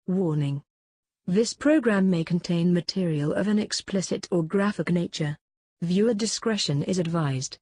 Warning. This program may contain material of an explicit or graphic nature. Viewer discretion is advised.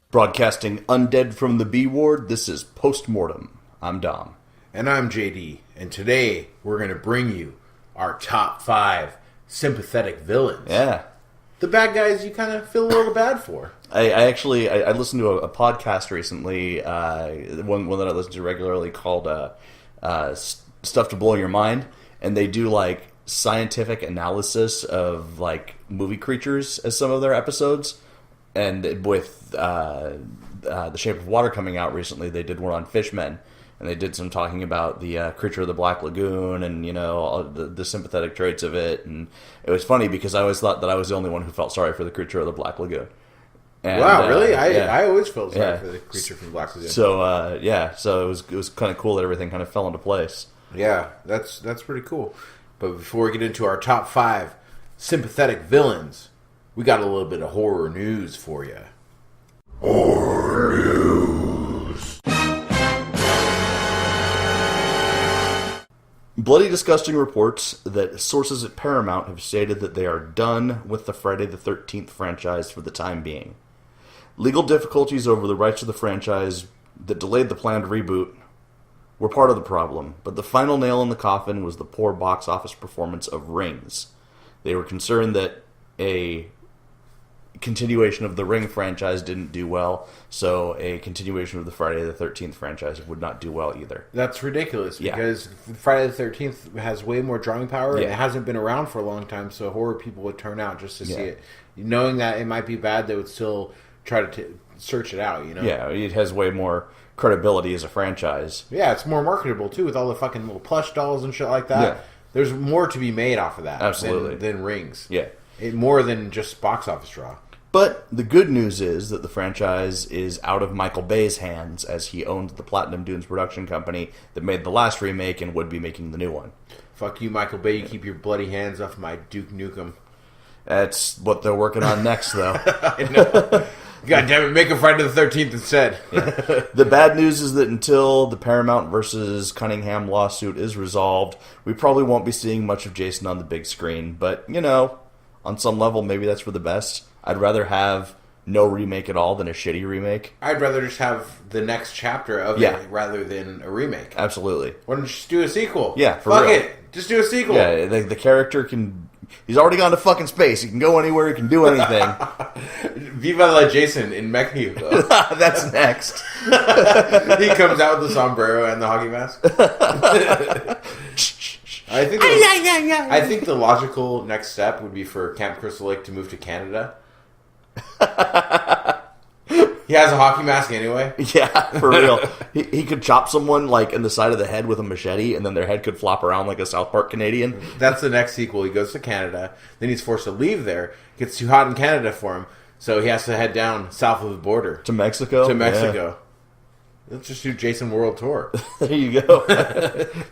Broadcasting undead from the B ward, this is Mortem. I'm Dom. And I'm JD. And today we're going to bring you our top 5 sympathetic villains. Yeah. The bad guys you kind of feel a little bad for. I listened to a podcast recently, one that I listen to regularly called Stuff to Blow Your Mind. And they do like scientific analysis of like movie creatures as some of their episodes. And with The Shape of Water coming out recently, they did one on fishmen, and they did some talking about the creature of the Black Lagoon and, you know, all the sympathetic traits of it. And it was funny because I always thought that I was the only one who felt sorry for the creature of the Black Lagoon. And, wow, really? Yeah. I always felt sorry for the creature from the Black Lagoon. So, so it was kind of cool that everything kind of fell into place. Yeah, that's pretty cool. But before we get into our top 5 sympathetic villains, we got a little bit of horror news for you. Horror news. Bloody Disgusting reports that sources at Paramount have stated that they are done with the Friday the 13th franchise for the time being. Legal difficulties over the rights of the franchise that delayed the planned reboot were part of the problem, but the final nail in the coffin was the poor box office performance of Rings. They were concerned that a continuation of the Ring franchise didn't do well, so a continuation of the Friday the 13th franchise would not do well either. That's ridiculous, because Friday the 13th has way more drawing power, and it hasn't been around for a long time, so horror people would turn out just to see it. Knowing that it might be bad, they would still try to search it out, you know? Yeah, it has way more credibility as a franchise. Yeah, it's more marketable, too, with all the fucking little plush dolls and shit like that. Yeah. There's more to be made off of that than Rings. Yeah. More than just box office draw. But the good news is that the franchise is out of Michael Bay's hands, as he owns the Platinum Dunes production company that made the last remake and would be making the new one. Fuck you, Michael Bay. You keep your bloody hands off my Duke Nukem. That's what they're working on next, though. I know. God damn it, make a Friday the 13th instead. The bad news is that until the Paramount versus Cunningham lawsuit is resolved, we probably won't be seeing much of Jason on the big screen. But, you know, on some level, maybe that's for the best. I'd rather have no remake at all than a shitty remake. I'd rather just have the next chapter of it rather than a remake. Absolutely. Why don't you just do a sequel? Yeah, for real. Fuck it. Just do a sequel. Yeah, the character can... He's already gone to fucking space. He can go anywhere. He can do anything. Viva la Jason in Mexico. That's next. He comes out with the sombrero and the hockey mask. I think the logical next step would be for Camp Crystal Lake to move to Canada. He has a hockey mask anyway. Yeah, for real. He could chop someone like in the side of the head with a machete, and then their head could flop around like a South Park Canadian. That's the next sequel. He goes to Canada, then he's forced to leave there. It gets too hot in Canada for him, so he has to head down south of the border to Mexico. Yeah. Let's just do Jason World Tour. There you go.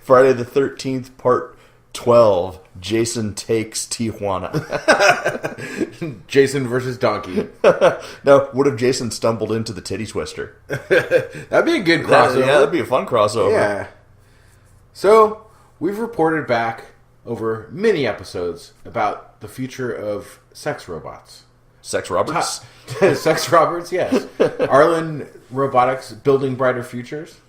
Friday the 13th, Part 12. Jason takes Tijuana. Jason versus Donkey. Now, what if Jason stumbled into the titty twister? That'd be a good crossover. Yeah, that'd be a fun crossover. Yeah. So, we've reported back over many episodes about the future of sex robots. Sex Roberts? Sex Roberts, yes. Arlen Robotics building brighter futures.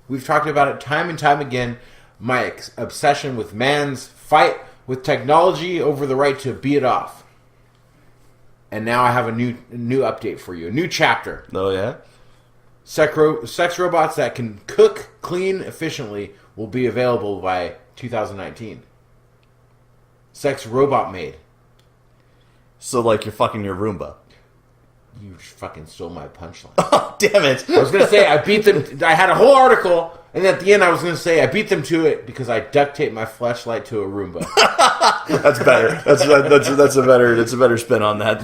We've talked about it time and time again. My obsession with man's fight with technology over the right to be it off. And now I have a new update for you. A new chapter. Oh, yeah? sex robots that can cook, clean efficiently will be available by 2019. Sex robot made. So, like, you're fucking your Roomba. You fucking stole my punchline. Oh, damn it. I was going to say, I beat them. I had a whole article, and at the end I was going to say, I beat them to it because I duct taped my fleshlight to a Roomba. That's better. That's a better spin on that.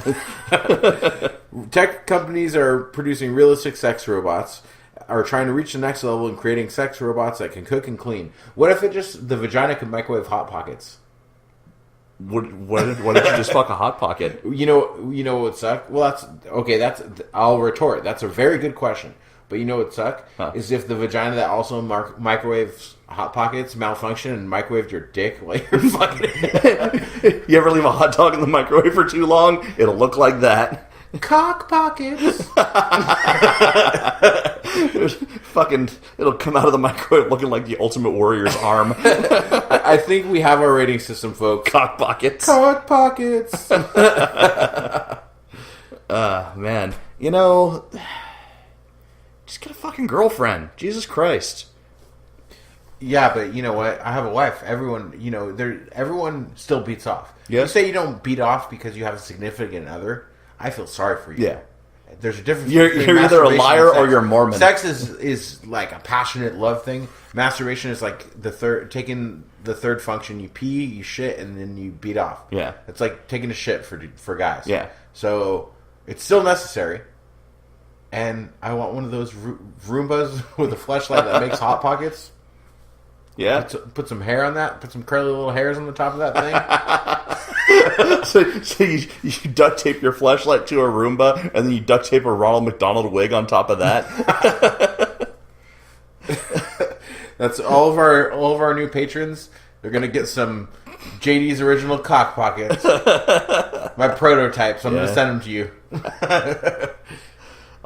Tech companies are producing realistic sex robots, are trying to reach the next level in creating sex robots that can cook and clean. What if the vagina could microwave Hot Pockets? What if you just fuck a Hot Pocket? You know what would suck? Well, I'll retort. That's a very good question. But you know what would suck? Is if the vagina that also microwaves Hot Pockets malfunctioned and microwaved your dick while you're fucking it. You ever leave a hot dog in the microwave for too long? It'll look like that. Cock Pockets. Fucking, it'll come out of the microwave looking like the Ultimate Warrior's arm. I think we have our rating system, folks. Cock Pockets. Cock Pockets. Man. You know, just get a fucking girlfriend. Jesus Christ. Yeah, but you know what? I have a wife. Everyone still beats off. Yeah. You say you don't beat off because you have a significant other. I feel sorry for you. Yeah. There's a difference. You're either a liar or you're Mormon. Sex is like a passionate love thing. Masturbation is like taking the third function. You pee, you shit, and then you beat off. Yeah. It's like taking a shit for guys. Yeah. So it's still necessary. And I want one of those Roombas with a fleshlight that makes Hot Pockets. Yeah. Put some hair on that. Put some curly little hairs on the top of that thing. So you duct tape your fleshlight to a Roomba, and then you duct tape a Ronald McDonald wig on top of that. That's all of our new patrons. They're gonna get some JD's original Cock Pockets. My prototypes. I'm gonna send them to you.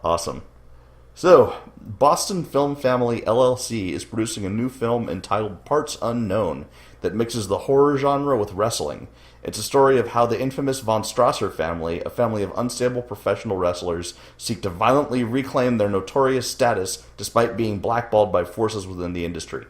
Awesome. So, Boston Film Family LLC is producing a new film entitled Parts Unknown that mixes the horror genre with wrestling. It's a story of how the infamous Von Strasser family, a family of unstable professional wrestlers, seek to violently reclaim their notorious status despite being blackballed by forces within the industry.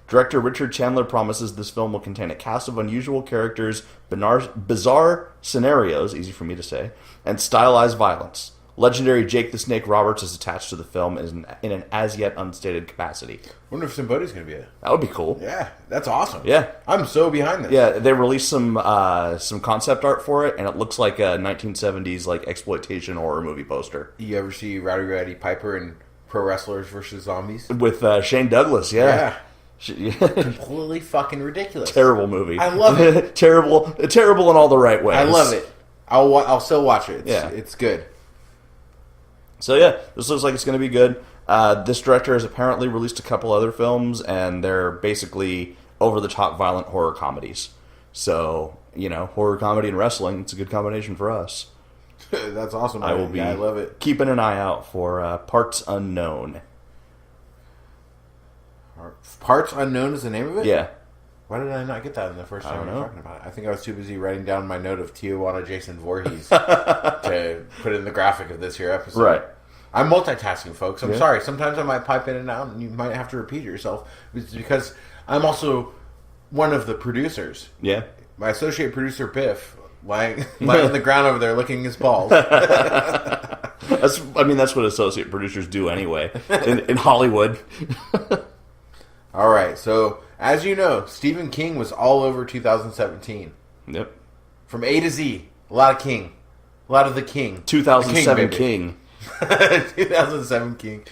Director Richard Chandler promises this film will contain a cast of unusual characters, bizarre scenarios, easy for me to say, and stylized violence. Legendary Jake the Snake Roberts is attached to the film in an as-yet unstated capacity. I wonder if somebody's going to be it. That would be cool. Yeah, that's awesome. Yeah. I'm so behind this. Yeah, they released some concept art for it, and it looks like a 1970s like exploitation horror movie poster. You ever see Rowdy Roddy Piper in Pro Wrestlers vs. Zombies? With Shane Douglas, yeah. Completely fucking ridiculous. Terrible movie. I love it. terrible in all the right ways. I love it. I'll still watch it. It's good. So yeah, this looks like it's going to be good. This director has apparently released a couple other films, and they're basically over-the-top violent horror comedies. So, horror comedy and wrestling, it's a good combination for us. That's awesome. I will be I love it. Keeping an eye out for Parts Unknown. Parts Unknown is the name of it? Yeah. Why did I not get that in the first time we were talking about it? I think I was too busy writing down my note of Tijuana Jason Voorhees to put in the graphic of this here episode. Right. I'm multitasking, folks. I'm sorry. Sometimes I might pipe in and out, and you might have to repeat yourself. It's because I'm also one of the producers. Yeah. My associate producer, Biff, lying on the ground over there licking his balls. That's what associate producers do anyway in Hollywood. All right, so as you know, Stephen King was all over 2017. Yep. From A to Z, a lot of King. A lot of the King. 2007 King. 2007 King.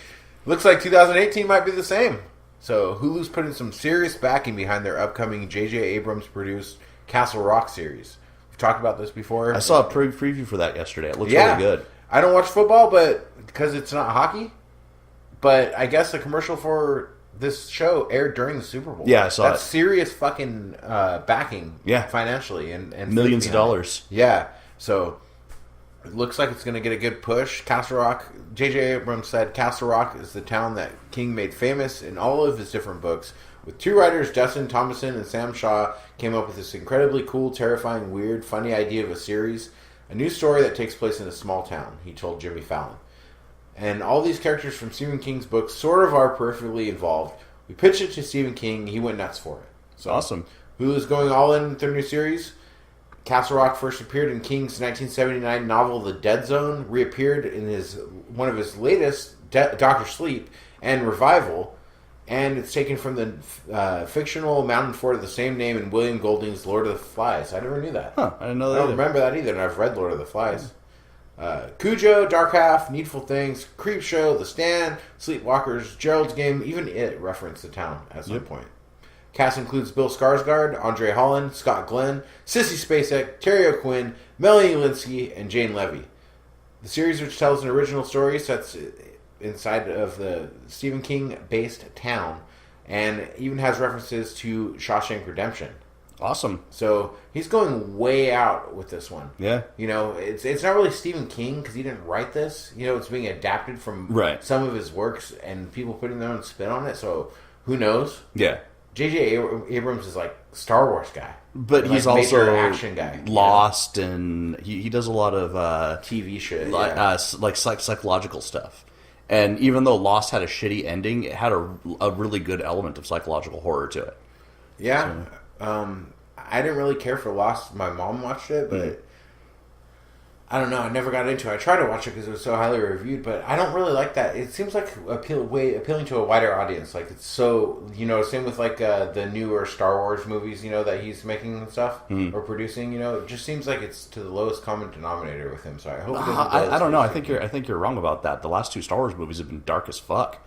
Looks like 2018 might be the same. So Hulu's putting some serious backing behind their upcoming J.J. Abrams-produced Castle Rock series. We've talked about this before. I saw a preview for that yesterday. It looks really good. I don't watch football, but because it's not hockey. But I guess the commercial for this show aired during the Super Bowl. Yeah, I saw it. That's serious fucking backing. Yeah. Financially and millions of dollars. Yeah. So it looks like it's going to get a good push. Castle Rock. J.J. Abrams said Castle Rock is the town that King made famous in all of his different books. With two writers, Justin Thomason and Sam Shaw, came up with this incredibly cool, terrifying, weird, funny idea of a series. A new story that takes place in a small town, he told Jimmy Fallon. And all these characters from Stephen King's books sort of are peripherally involved. We pitched it to Stephen King. He went nuts for it. It's awesome. Hulu's going all in with their new series. Castle Rock first appeared in King's 1979 novel The Dead Zone, reappeared in one of his latest, Dr. Sleep, and Revival, and it's taken from the fictional mountain fort of the same name in William Golding's Lord of the Flies. I never knew that. Huh, I didn't know that I don't either. remember that either, and I've read Lord of the Flies. Cujo, Dark Half, Needful Things, Creepshow, The Stand, Sleepwalkers, Gerald's Game, even it referenced the town at some point. Cast includes Bill Skarsgård, Andre Holland, Scott Glenn, Sissy Spacek, Terry O'Quinn, Melanie Linsky, and Jane Levy. The series, which tells an original story, sets inside of the Stephen King-based town, and even has references to Shawshank Redemption. Awesome. So he's going way out with this one. Yeah. You know, it's not really Stephen King because he didn't write this. You know, it's being adapted from some of his works and people putting their own spin on it. So who knows? Yeah. J.J. Abrams is like Star Wars guy. But he's also action guy. Lost, and he does a lot of TV shit. Like psychological stuff. And even though Lost had a shitty ending, it had a really good element of psychological horror to it. Yeah. So. I didn't really care for Lost. My mom watched it, but I don't know. I never got into it. I tried to watch it because it was so highly reviewed, but I don't really like that. It seems like appealing to a wider audience. Like it's so, you know, same with like the newer Star Wars movies, you know, that he's making and stuff or producing. You know, it just seems like it's to the lowest common denominator with him. So I hope it doesn't. I don't know. I think you're wrong about that. The last two Star Wars movies have been dark as fuck.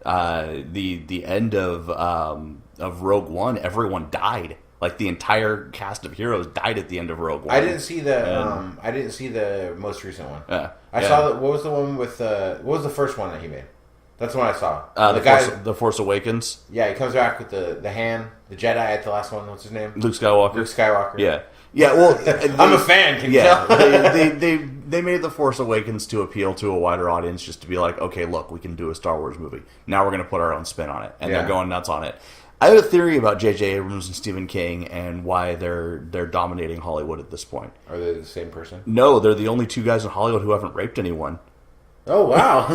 The end of Rogue One, everyone died. Like the entire cast of heroes died at the end of Rogue One. I didn't see the most recent one. I saw what was the one with what was the first one that he made? That's the one I saw. The Force Awakens. Yeah, he comes back with the hand, the Jedi at the last one. What's his name? Luke Skywalker. Luke Skywalker. Yeah. Yeah, well, I'm a fan. Can you tell? they made The Force Awakens to appeal to a wider audience, just to be like, okay, look, we can do a Star Wars movie. Now we're going to put our own spin on it, and they're going nuts on it. I have a theory about J.J. Abrams and Stephen King and why they're dominating Hollywood at this point. Are they the same person? No, they're the only two guys in Hollywood who haven't raped anyone. Oh, wow.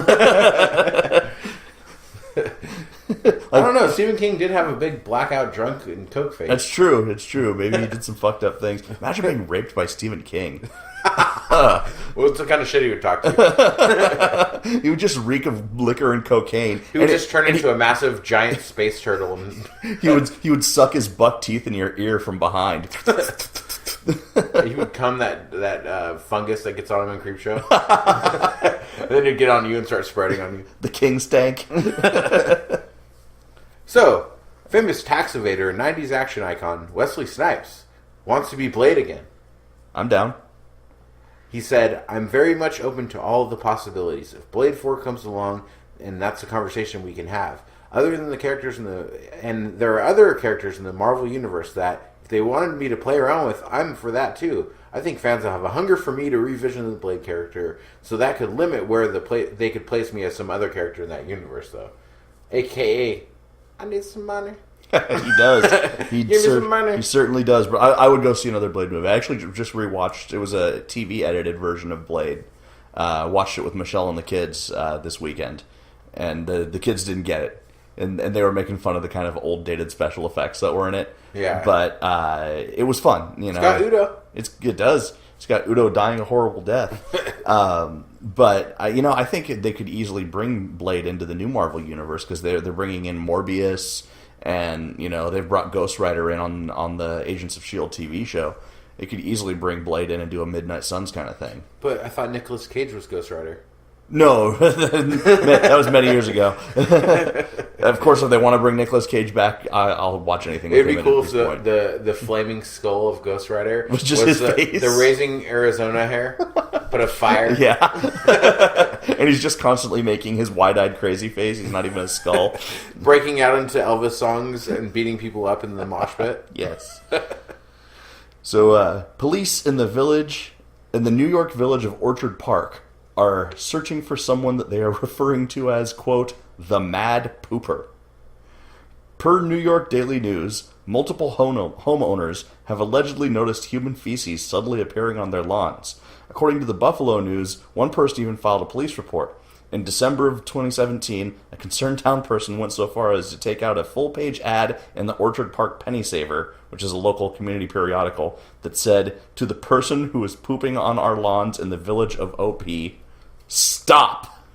I don't know. Stephen King did have a big blackout drunk and coke face. That's true. It's true. Maybe he did some fucked up things. Imagine being raped by Stephen King. What's the kind of shit he would talk to? He would just reek of liquor and cocaine. He would just turn into a massive giant space turtle. And he would suck his buck teeth in your ear from behind. He would cum that fungus that gets on him in Creepshow. And then he'd get on you and start spreading on you. The king stank. So, famous tax evader and 90s action icon Wesley Snipes wants to be Blade again. I'm down. He said, I'm very much open to all of the possibilities. If Blade 4 comes along, and that's a conversation we can have. Other than the characters and there are other characters in the Marvel Universe that, if they wanted me to play around with, I'm for that too. I think fans will have a hunger for me to revision the Blade character, so that could limit where they could place me as some other character in that universe, though. AKA, I need some money. He does. Give me some money. He certainly does. But I would go see another Blade movie. I actually just rewatched. It was a TV edited version of Blade. Watched it with Michelle and the kids this weekend, and the kids didn't get it, and they were making fun of the kind of old dated special effects that were in it. Yeah. But it was fun. You know, it's got Udo. It does. It's got Udo dying a horrible death. But I think they could easily bring Blade into the new Marvel universe because they're bringing in Morbius. And, they've brought Ghost Rider in on the Agents of S.H.I.E.L.D. TV show. They could easily bring Blade in and do a Midnight Suns kind of thing. But I thought Nicolas Cage was Ghost Rider. No, that was many years ago. Of course, if they want to bring Nicolas Cage back, I'll watch anything. It'd be cool if the flaming skull of Ghost Rider was just his face. The Raising Arizona hair, but a fire. Yeah, and he's just constantly making his wide-eyed crazy face. He's not even a skull. Breaking out into Elvis songs and beating people up in the mosh pit. Yes. So, police in the New York village of Orchard Park, are searching for someone that they are referring to as, quote, the Mad Pooper. Per New York Daily News, multiple homeowners have allegedly noticed human feces suddenly appearing on their lawns. According to the Buffalo News, one person even filed a police report. In December of 2017, a concerned town person went so far as to take out a full-page ad in the Orchard Park Penny Saver, which is a local community periodical, that said, "To the person who is pooping on our lawns in the village of OP, stop."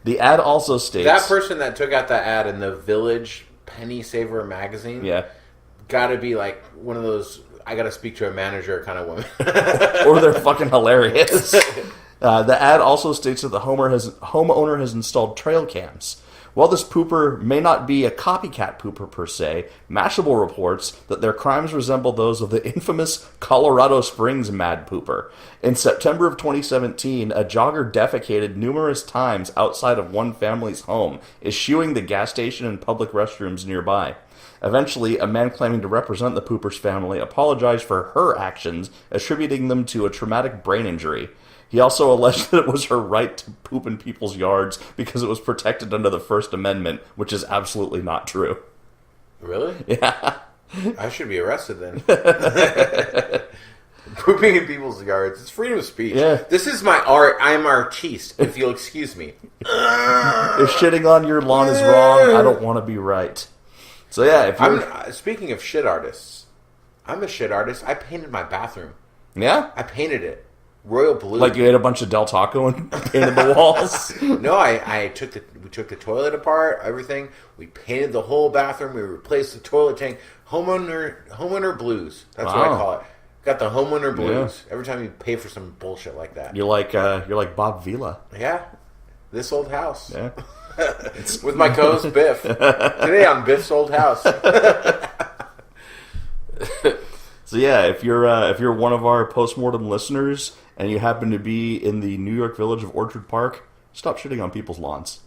The ad also states... That person that took out that ad in the Village Penny Saver magazine, gotta be like one of those, I gotta speak to a manager kind of women. Or they're fucking hilarious. The ad also states that the homeowner has installed trail cams. While this pooper may not be a copycat pooper per se, Mashable reports that their crimes resemble those of the infamous Colorado Springs mad pooper. In September of 2017, a jogger defecated numerous times outside of one family's home, eschewing the gas station and public restrooms nearby. Eventually, a man claiming to represent the pooper's family apologized for her actions, attributing them to a traumatic brain injury. He also alleged that it was her right to poop in people's yards because it was protected under the First Amendment, which is absolutely not true. Really? Yeah. I should be arrested then. Pooping in people's yards. It's freedom of speech. Yeah. This is my art. I'm artiste, if you'll excuse me. If shitting on your lawn is wrong, I don't want to be right. So yeah, if you're... Speaking of shit artists, I'm a shit artist. I painted my bathroom. Yeah? I painted it. Royal blue. Like you ate a bunch of Del Taco and painted the walls? No, we took the toilet apart, everything. We painted the whole bathroom. We replaced the toilet tank. Homeowner blues. That's what I call it. Got the homeowner blues. Yeah. Every time you pay for some bullshit like that. You're like Bob Vila. Yeah. This old house. Yeah. With my co-host Biff. Today on Biff's old house. So yeah, if you're one of our postmortem listeners and you happen to be in the New York village of Orchard Park, stop shitting on people's lawns.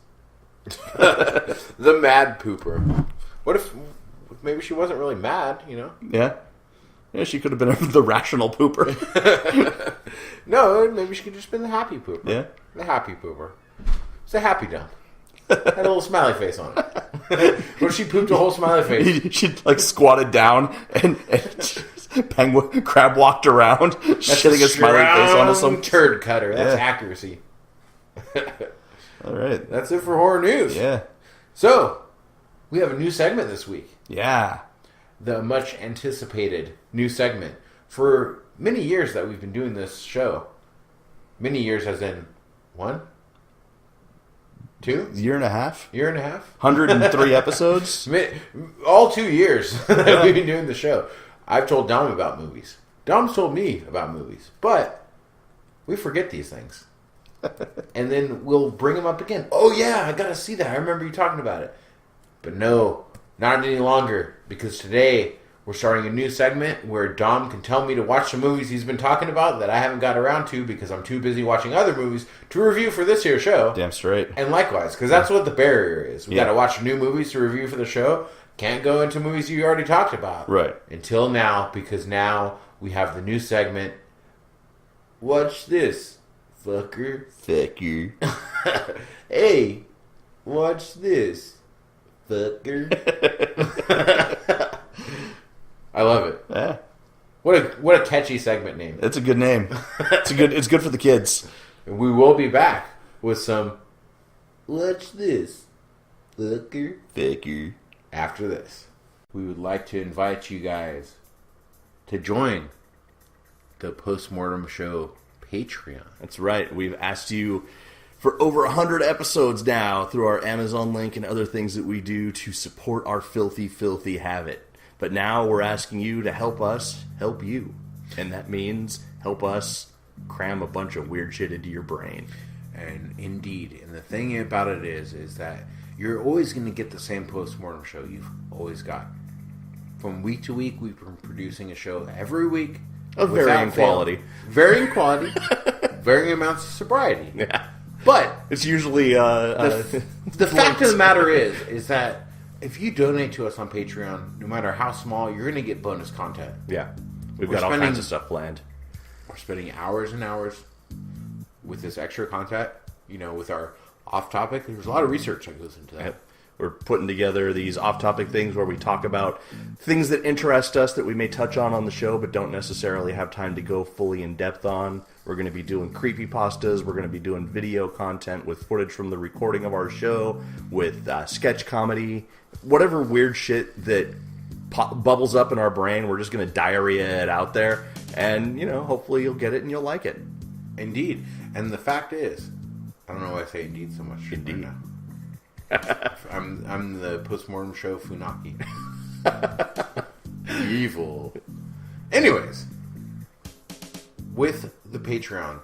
The mad pooper. What if maybe she wasn't really mad, you know? Yeah. Yeah, she could have been the rational pooper. No, maybe she could have just been the happy pooper. Yeah. The happy pooper. It's a happy dump. Had a little smiley face on it. What if she pooped a whole smiley face? She like squatted down and penguin crab walked around, shitting a smiley face onto some turd cutter. That's accuracy. All right, that's it for horror news. Yeah. So we have a new segment this week. Yeah. The much anticipated new segment. For many years that we've been doing this show. Many years as in 1, 2? Year and a half. 103 episodes. All 2 years that we've been doing the show. I've told Dom about movies. Dom's told me about movies. But we forget these things. And then we'll bring them up again. Oh yeah, I gotta see that. I remember you talking about it. But no, not any longer. Because today we're starting a new segment where Dom can tell me to watch the movies he's been talking about that I haven't got around to because I'm too busy watching other movies to review for this here show. Damn straight. And likewise, because that's what the barrier is. We gotta watch new movies to review for the show. Can't go into movies you already talked about. Right. Until now, because now we have the new segment. Watch this, fucker. Fucker. Hey, watch this, fucker. I love it. Yeah. What a catchy segment name. It's a good name. It's good for the kids. We will be back with some watch this, fucker. Fucker. After this. We would like to invite you guys to join the Postmortem Show Patreon. That's right. We've asked you for over 100 episodes now through our Amazon link and other things that we do to support our filthy, filthy habit. But now we're asking you to help us help you. And that means help us cram a bunch of weird shit into your brain. And indeed. And the thing about it is that you're always going to get the same Postmortem Show you've always got. From week to week, we've been producing a show every week. Of varying quality. Varying quality. Varying amounts of sobriety. Yeah. But it's usually... the fact of the matter is that if you donate to us on Patreon, no matter how small, you're going to get bonus content. Yeah. We've got all kinds of stuff planned. We're spending hours and hours with this extra content, with our off-topic. There's a lot of research that goes into that. Yep. We're putting together these off-topic things where we talk about things that interest us that we may touch on the show but don't necessarily have time to go fully in depth on. We're going to be doing creepypastas. We're going to be doing video content with footage from the recording of our show, with sketch comedy, whatever weird shit that bubbles up in our brain. We're just going to diarrhea it out there, and hopefully you'll get it and you'll like it. Indeed. And the fact is, I don't know why I say indeed so much. Indeed. Right now. I'm the postmortem show Funaki. Evil. Anyways, with the Patreon,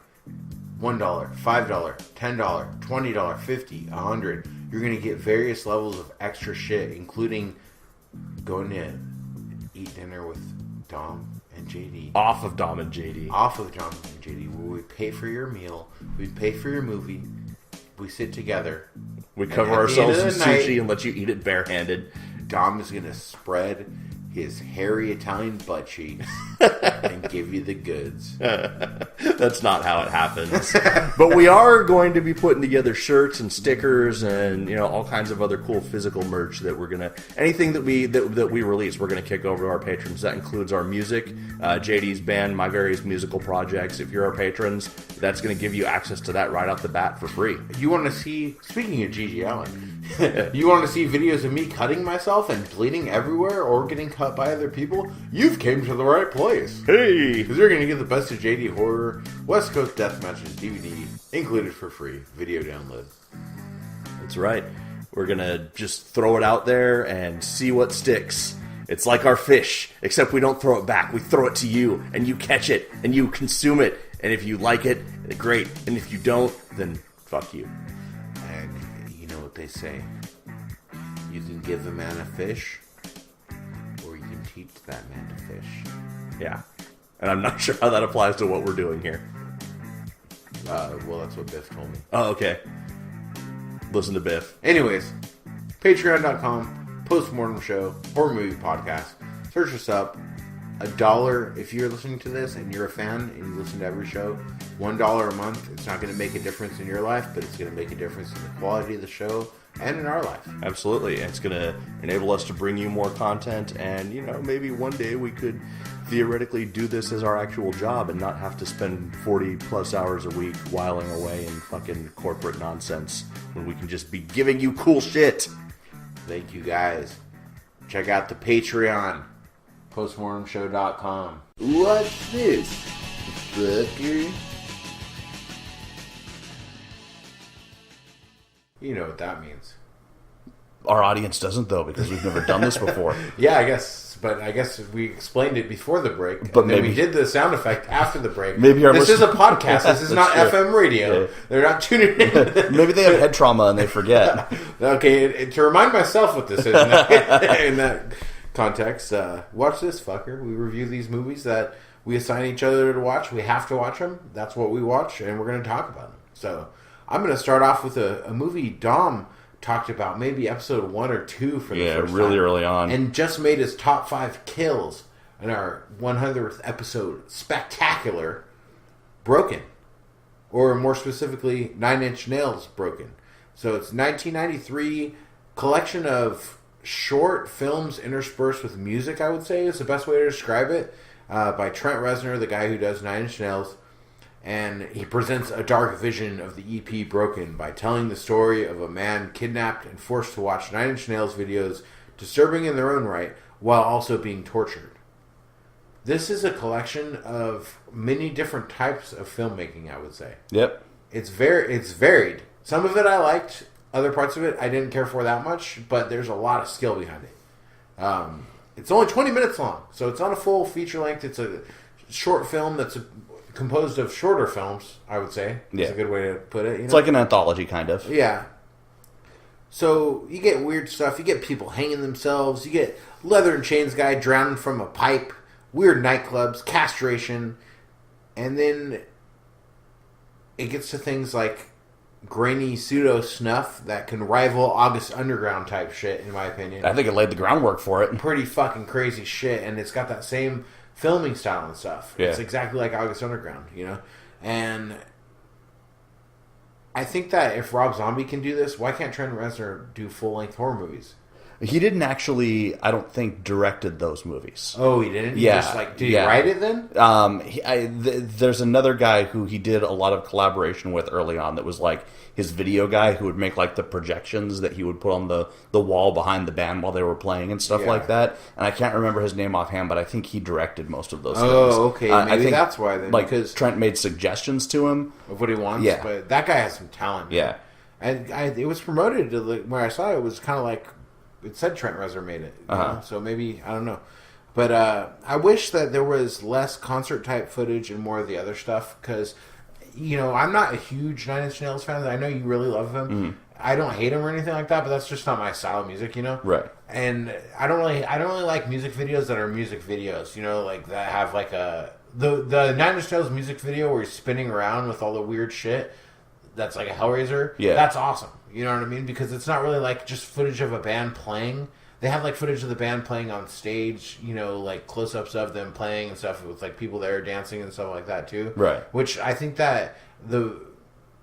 $1, $5, $10, $20, $50, $100, you're going to get various levels of extra shit, including going to eat dinner with Dom and JD. Off of Dom and JD. Off of Dom and JD, where we pay for your meal, we pay for your movie, we sit together. We cover ourselves in sushi and let you eat it barehanded. Dom is going to spread his hairy Italian butt cheeks and give you the goods. That's not how it happens. But we are going to be putting together shirts and stickers and all kinds of other cool physical merch that we're gonna anything that we release, we're gonna kick over to our patrons. That includes our music, JD's band, my various musical projects. If you're our patrons, that's gonna give you access to that right off the bat for free. You want to see? Speaking of Gigi Allen, you want to see videos of me cutting myself and bleeding everywhere or getting cut by other people? You've came to the right place. Hey! Because you're going to get the best of JD Horror, West Coast Death Matches DVD, included for free, video download. That's right. We're going to just throw it out there and see what sticks. It's like our fish, except we don't throw it back. We throw it to you, and you catch it, and you consume it. And if you like it, great. And if you don't, then fuck you. And you know what they say. You can give a man a fish, or you can teach that man to fish. Yeah. And I'm not sure how that applies to what we're doing here. Well, that's what Biff told me. Oh, okay. Listen to Biff. Anyways, patreon.com, postmortem show, horror movie podcast. Search us up. $1 if you're listening to this and you're a fan and you listen to every show. $1 a month. It's not going to make a difference in your life, but it's going to make a difference in the quality of the show and in our life. Absolutely. It's going to enable us to bring you more content, and maybe one day we could theoretically do this as our actual job and not have to spend 40 plus hours a week whiling away in fucking corporate nonsense when we can just be giving you cool shit. Thank you guys. Check out the Patreon. Postmortemshow.com. What's this, fucker? You know what that means. Our audience doesn't, though, because we've never done this before. Yeah, I guess we explained it before the break. But maybe we did the sound effect after the break. Maybe this is a podcast. This is not true. FM radio. Yeah. They're not tuning in. Maybe they have head trauma and they forget. Okay, to remind myself what this is in that context, watch this, fucker. We review these movies that we assign each other to watch. We have to watch them. That's what we watch, and we're going to talk about them. So I'm going to start off with a movie Dom talked about, maybe episode 1 or 2 for the first time. Yeah, really early on. And just made his top 5 kills in our 100th episode. Spectacular. Broken. Or more specifically, 9 Inch Nails Broken. So it's 1993 collection of short films interspersed with music, I would say, is the best way to describe it, by Trent Reznor, the guy who does 9 Inch Nails. And he presents a dark vision of the EP Broken by telling the story of a man kidnapped and forced to watch 9 Inch Nails videos, disturbing in their own right, while also being tortured. This is a collection of many different types of filmmaking, I would say. Yep. It's varied. Some of it I liked. Other parts of it I didn't care for that much, but there's a lot of skill behind it. It's only 20 minutes long, so it's not a full feature length. It's a short film that's composed of shorter films, I would say. Yeah. That's a good way to put it. It's like an anthology, kind of. Yeah. So you get weird stuff. You get people hanging themselves. You get leather and chains guy drowning from a pipe. Weird nightclubs. Castration. And then it gets to things like grainy pseudo snuff that can rival August Underground type shit, in my opinion. I think it laid the groundwork for it. Pretty fucking crazy shit, and it's got that same filming style and stuff. Yeah. It's exactly like August Underground, And I think that if Rob Zombie can do this, why can't Trent Reznor do full-length horror movies? He didn't actually, I don't think, directed those movies. Oh, he didn't? Yeah. He just, did he write it then? There's another guy who he did a lot of collaboration with early on that was like his video guy who would make like the projections that he would put on the wall behind the band while they were playing and stuff like that. And I can't remember his name offhand, but I think he directed most of those things. Oh, okay. Maybe I think that's why then. Like, because Trent made suggestions to him. of what he wants. Yeah. But that guy has some talent. Yeah. And it was promoted to where I saw it, it was kind of like it said Trent Reznor made it. You know? So maybe, I don't know. But I wish that there was less concert type footage and more of the other stuff because, I'm not a huge Nine Inch Nails fan. I know you really love him. Mm-hmm. I don't hate him or anything like that, but that's just not my style of music, Right. And I don't really like music videos that are music videos, like that have like the Nine Inch Nails music video where he's spinning around with all the weird shit. That's like a Hellraiser. Yeah. That's awesome. You know what I mean? Because it's not really like just footage of a band playing. They have like footage of the band playing on stage, like close-ups of them playing and stuff with like people there dancing and stuff like that too. Right. Which I think that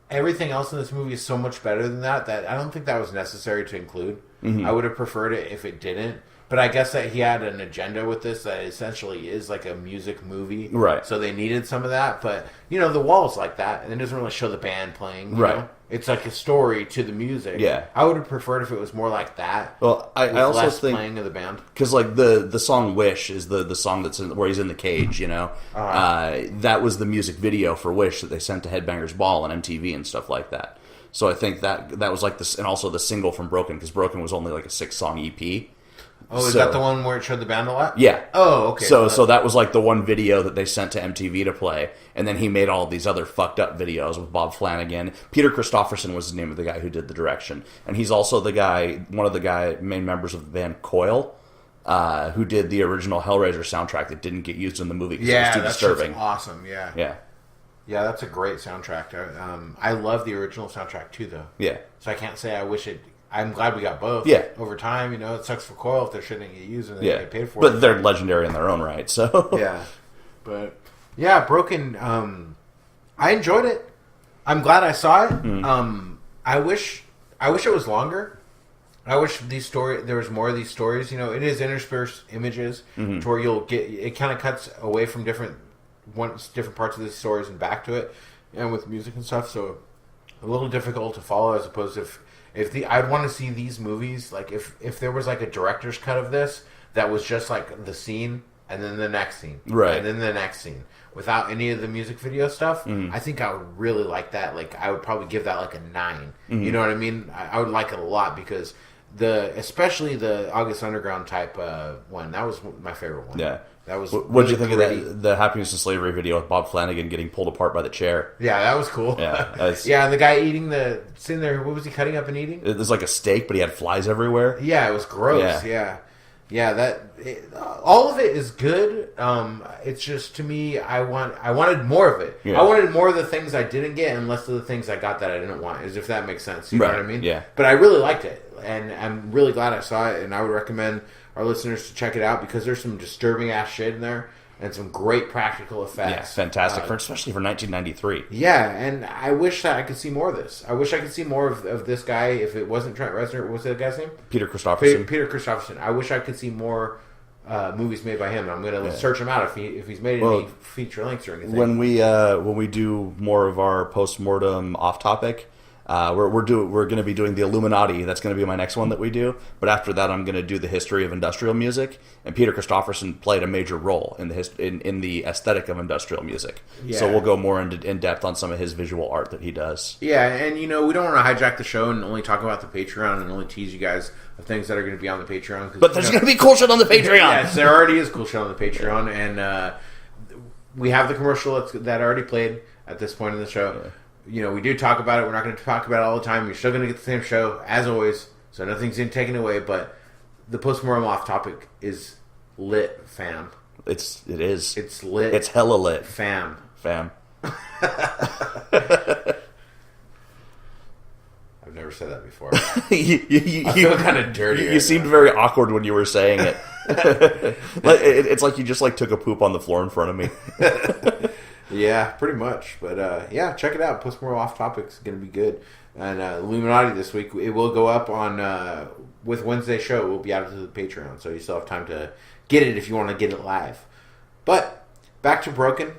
everything else in this movie is so much better than that I don't think that was necessary to include. Mm-hmm. I would have preferred it if it didn't. But I guess that he had an agenda with this that essentially is like a music movie. Right. So they needed some of that. But, the wall's like that. And it doesn't really show the band playing. You know? It's like a story to the music. Yeah. I would have preferred if it was more like that. Well, I also less think... playing of the band. Because, like, the song Wish is the song that's where he's in the cage, That was the music video for Wish that they sent to Headbangers Ball on MTV and stuff like that. So I think that was like this... And also the single from Broken, because Broken was only like a 6-song EP. Oh, is that the one where it showed the band a lot? Yeah. Oh, okay. So that was like the one video that they sent to MTV to play, and then he made all these other fucked up videos with Bob Flanagan. Peter Christopherson was the name of the guy who did the direction, and he's also one of the main members of the band Coil, who did the original Hellraiser soundtrack that didn't get used in the movie because it was too disturbing. That's awesome. Yeah. Yeah. Yeah, that's a great soundtrack. I love the original soundtrack too, though. Yeah. So I can't say I wish it. I'm glad we got both. Yeah. Over time, it sucks for Coil if they're shouldn't get used and they get paid for it. But they're legendary in their own right, so. Yeah. But, yeah, Broken, I enjoyed it. I'm glad I saw it. Mm. I wish it was longer. I wish there was more of these stories. It is interspersed images to where you'll get, it kind of cuts away from different parts of the stories and back to it, and with music and stuff, so a little difficult to follow as opposed to I'd want to see these movies, like if there was like a director's cut of this that was just like the scene and then the next scene. Right. And then the next scene. Without any of the music video stuff, I think I would really like that. Like I would probably give that like a 9. Mm-hmm. You know what I mean? I would like it a lot because especially the August Underground type one, that was my favorite one. Yeah. That was. What did you think of the Happiness and Slavery video with Bob Flanagan getting pulled apart by the chair? Yeah, that was cool. Yeah, yeah, and the guy sitting there. What was he cutting up and eating? It was like a steak, but he had flies everywhere. Yeah, it was gross. Yeah. All of it is good. It's just to me, I wanted more of it. Yeah. I wanted more of the things I didn't get, and less of the things I got that I didn't want. As if that makes sense. You know what I mean? Yeah. But I really liked it, and I'm really glad I saw it, and I would recommend our listeners to check it out because there's some disturbing ass shit in there and some great practical effects. Yeah, fantastic, especially for 1993. Yeah, and I wish that I could see more of this. I wish I could see more of this guy. If it wasn't Trent Reznor, what was the guy's name? Peter Christopherson. Peter Christopherson. I wish I could see more movies made by him. I'm going to search him out if he's made any feature lengths or anything. When we do more of our post-mortem off-topic, we're going to be doing the Illuminati. That's going to be my next one that we do. But after that, I'm going to do the history of industrial music. And Peter Christopherson played a major role in the aesthetic of industrial music. Yeah. So we'll go more in depth on some of his visual art that he does. Yeah, and we don't want to hijack the show and only talk about the Patreon and only tease you guys of things that are going to be on the Patreon. But there's going to be cool shit on the Patreon. Yes, there already is cool shit on the Patreon, and we have the commercial that already played at this point in the show. Yeah. We do talk about it. We're not going to talk about it all the time. You're still going to get the same show, as always, so nothing's been taken away, but the Postmortem Off Topic is lit, fam. It is. It's lit. It's hella lit. Fam. I've never said that before. I feel kind of dirty. You seemed very awkward when you were saying it. It's like you just took a poop on the floor in front of me. Yeah, pretty much. But check it out. Postmortem Off Topic is going to be good. And Illuminati this week, it will go up on with Wednesday's show, it will be added to the Patreon, so you still have time to get it if you want to get it live. But back to Broken,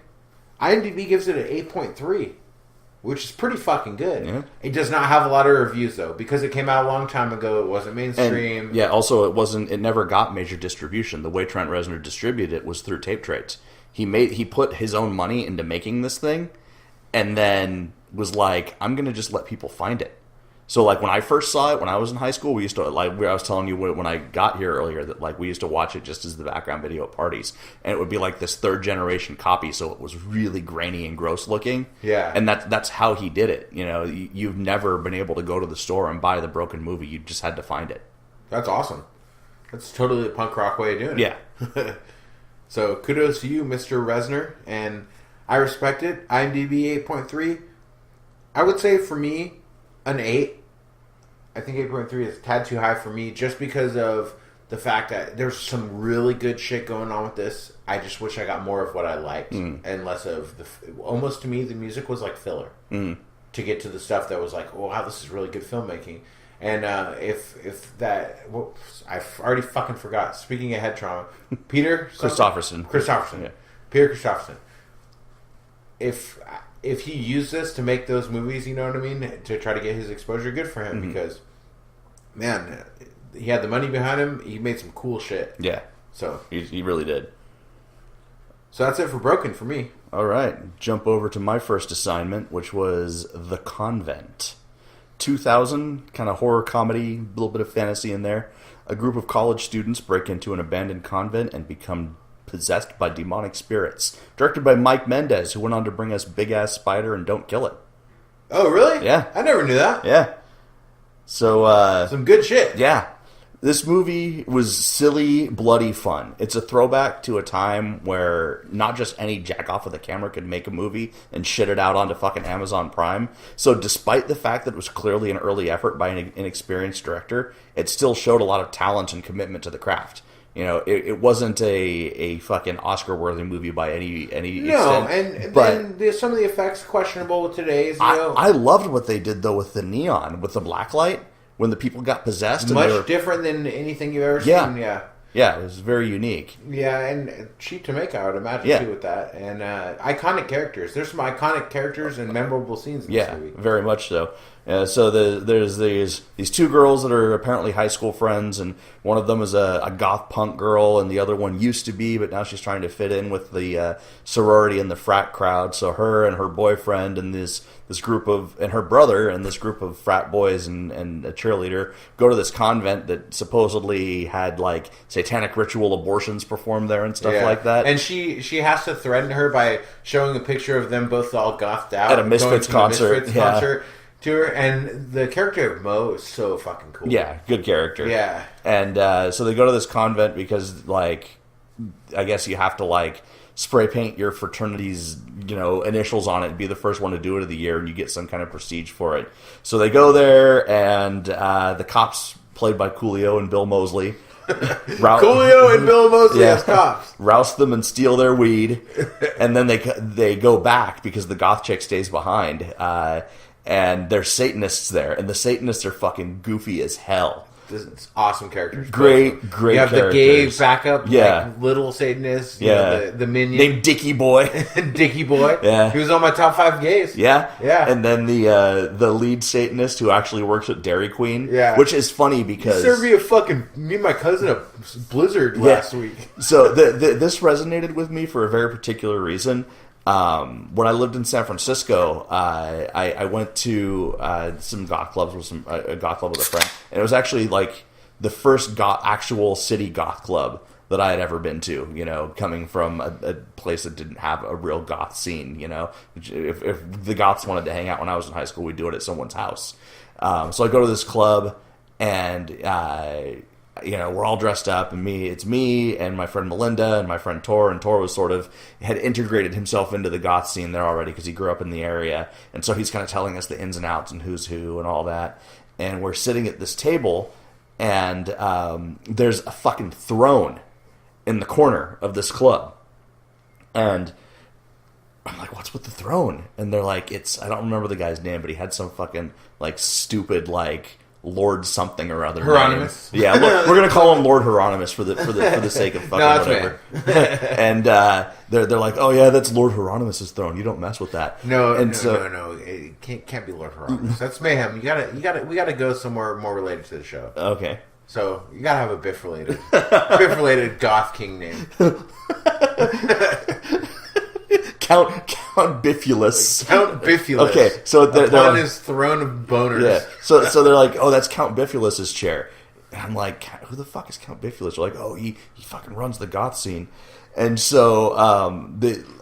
IMDb gives it an 8.3, which is pretty fucking good. Yeah. It does not have a lot of reviews though, because it came out a long time ago. It wasn't mainstream. And, yeah, also it never got major distribution. The way Trent Reznor distributed it was through tape trades. He put his own money into making this thing, and then was like, I'm gonna just let people find it. So like when I first saw it when I was in high school, we used to I was telling you when I got here earlier that like we used to watch it just as the background video at parties, and it would be like this third generation copy, so it was really grainy and gross looking. Yeah, and that's how he did it. You know, you've never been able to go to the store and buy the Broken movie; you just had to find it. That's awesome. That's totally a punk rock way of doing it. Yeah. So kudos to you, Mr. Reznor, and I respect it. IMDb 8.3. I would say for me, an 8. I think 8.3 is a tad too high for me just because of the fact that there's some really good shit going on with this. I just wish I got more of what I liked and less of almost to me, the music was like filler to get to the stuff that was like, oh, wow, this is really good filmmaking. And if that... Whoops, I've already fucking forgot. Speaking of head trauma, Peter... Christopherson. Yeah. Peter Christopherson. If he used this to make those movies, you know what I mean, to try to get his exposure, good for him, because, man, he had the money behind him. He made some cool shit. Yeah. So He really did. So that's it for Broken for me. All right. Jump over to my first assignment, which was The Convent. 2000, kind of horror comedy, a little bit of fantasy in there. A group of college students break into an abandoned convent and become possessed by demonic spirits. Directed by Mike Mendez, who went on to bring us Big Ass Spider and Don't Kill It. Oh, really? Yeah. I never knew that. Yeah. So, some good shit. Yeah. This movie was silly, bloody fun. It's a throwback to a time where not just any jack-off with a camera could make a movie and shit it out onto fucking Amazon Prime. So despite the fact that it was clearly an early effort by an inexperienced director, it still showed a lot of talent and commitment to the craft. You know, it wasn't a fucking Oscar-worthy movie by any extent. And but then some of the effects questionable with today's. I loved what they did, though, with the neon, with the blacklight. When the people got possessed. Much different than anything you've ever seen. Yeah, it was very unique. Yeah, and cheap to make, I would imagine, too, with that. And iconic characters. There's some iconic characters and memorable scenes in this movie. Yeah, very much so. So there's these two girls that are apparently high school friends, and one of them is a goth punk girl, and the other one used to be, but now she's trying to fit in with the sorority and the frat crowd. So her and her boyfriend and this group of, and her brother and this group of frat boys and a cheerleader go to this convent that supposedly had like satanic ritual abortions performed there and stuff like that. And she has to threaten her by showing a picture of them both all gothed out at a Misfits concert. Concert to her, and the character of Mo is so fucking cool. Yeah, good character. Yeah. And so they go to this convent because, like, I guess you have to, like, spray paint your fraternity's, initials on it and be the first one to do it of the year, and you get some kind of prestige for it. So they go there, and the cops, played by Coolio and Bill Moseley, Coolio and Bill Moseley as cops, roust them and steal their weed, and then they go back because the goth chick stays behind. And there's Satanists there, and the Satanists are fucking goofy as hell. It's awesome characters. Great You have characters. the gay backup, like little Satanist, the minion. Named Dickie Boy. Dickie Boy. Yeah. He was on my top 5 gays. Yeah. Yeah. And then the lead Satanist who actually works at Dairy Queen. Yeah. Which is funny because... You served me and my cousin a blizzard last week. So this resonated with me for a very particular reason. When I lived in San Francisco, I went to some goth clubs with a goth club with a friend, and it was actually like the first actual city goth club that I had ever been to. Coming from a place that didn't have a real goth scene. If the goths wanted to hang out when I was in high school, we'd do it at someone's house. So I go to this club, and we're all dressed up, and it's me and my friend Melinda and my friend Tor, and Tor was had integrated himself into the goth scene there already because he grew up in the area, and so he's kind of telling us the ins and outs and who's who and all that, and we're sitting at this table, and there's a fucking throne in the corner of this club, and I'm like, what's with the throne? And they're like, I don't remember the guy's name, but he had some fucking like stupid like Lord something or other. Hieronymus. Name. Yeah, look, we're gonna call him Lord Hieronymus for the sake of fucking whatever. And they're like, oh yeah, that's Lord Hieronymus's throne. You don't mess with that. No. It can't be Lord Hieronymus. That's mayhem. We gotta go somewhere more related to the show. Okay. So you gotta have a Biff related goth king name. Count Biffulus. Count Biffulus. Okay, so they're on like, his throne of boners. Yeah. So they're like, oh, that's Count Biffulus's chair. And I'm like, who the fuck is Count Biffulus? They're like, oh, he fucking runs the goth scene. And so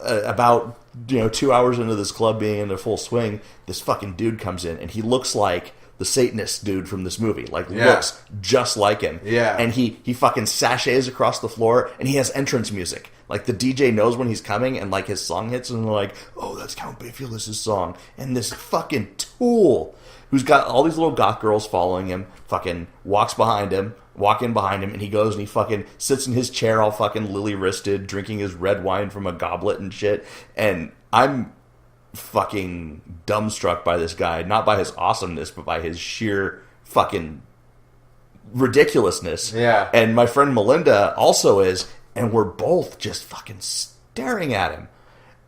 about 2 hours into this club being in their full swing, this fucking dude comes in, and he looks like the Satanist dude from this movie. Looks just like him. Yeah. And he fucking sashays across the floor, and he has entrance music. Like, the DJ knows when he's coming, and, like, his song hits, and they're like, oh, that's Count Biffulis' song. And this fucking tool, who's got all these little goth girls following him, fucking walk in behind him, and he goes and he fucking sits in his chair all fucking lily-wristed, drinking his red wine from a goblet and shit. And I'm fucking dumbstruck by this guy, not by his awesomeness, but by his sheer fucking ridiculousness. Yeah. And my friend Melinda also is, and we're both just fucking staring at him.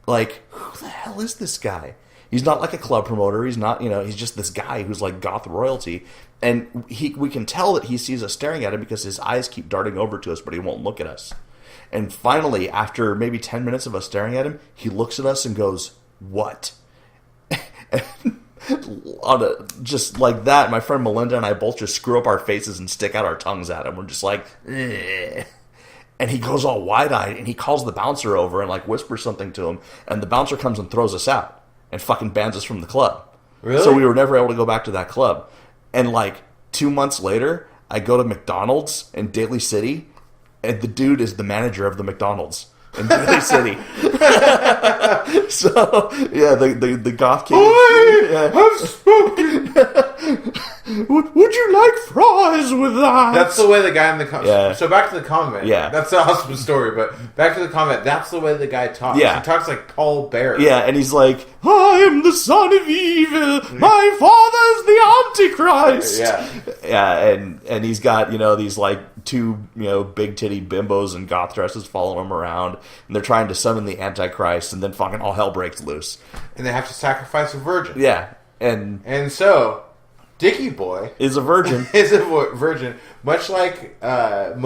Like, who the hell is this guy? He's not like a club promoter. He's not, he's just this guy who's like goth royalty. And we can tell that he sees us staring at him because his eyes keep darting over to us, but he won't look at us. And finally, after maybe 10 minutes of us staring at him, he looks at us and goes, what? Just like that, my friend Melinda and I both just screw up our faces and stick out our tongues at him. We're just like, eh. And he goes all wide-eyed, and he calls the bouncer over and, like, whispers something to him, and the bouncer comes and throws us out and fucking bans us from the club. Really? So we were never able to go back to that club. And, like, 2 months later, I go to McDonald's in Daly City, and the dude is the manager of the McDonald's in Daly City. So, yeah, the goth king. I have spoken. Would you like fries with that? That's the way the guy in the convent. Yeah. So back to the convent. Yeah. That's an awesome story, but back to the convent. That's the way the guy talks. Yeah. He talks like Paul Bear. Yeah, and he's like, I am the son of evil. My father's the Antichrist. Yeah. Yeah, and he's got, these like two, big titty bimbos in goth dresses following him around, and they're trying to summon the Antichrist, and then fucking all hell breaks loose. And they have to sacrifice a virgin. Yeah, and so Dickie Boy is a virgin. Is a virgin, much like what's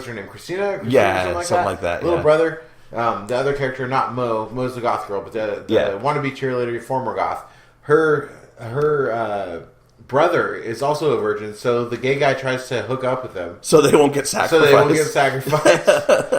her name, Christina? Yeah, something like that. Little brother. The other character, not Mo. Mo's the goth girl, but the wannabe cheerleader, former goth. Her brother is also a virgin, so the gay guy tries to hook up with them. So they won't get sacrificed.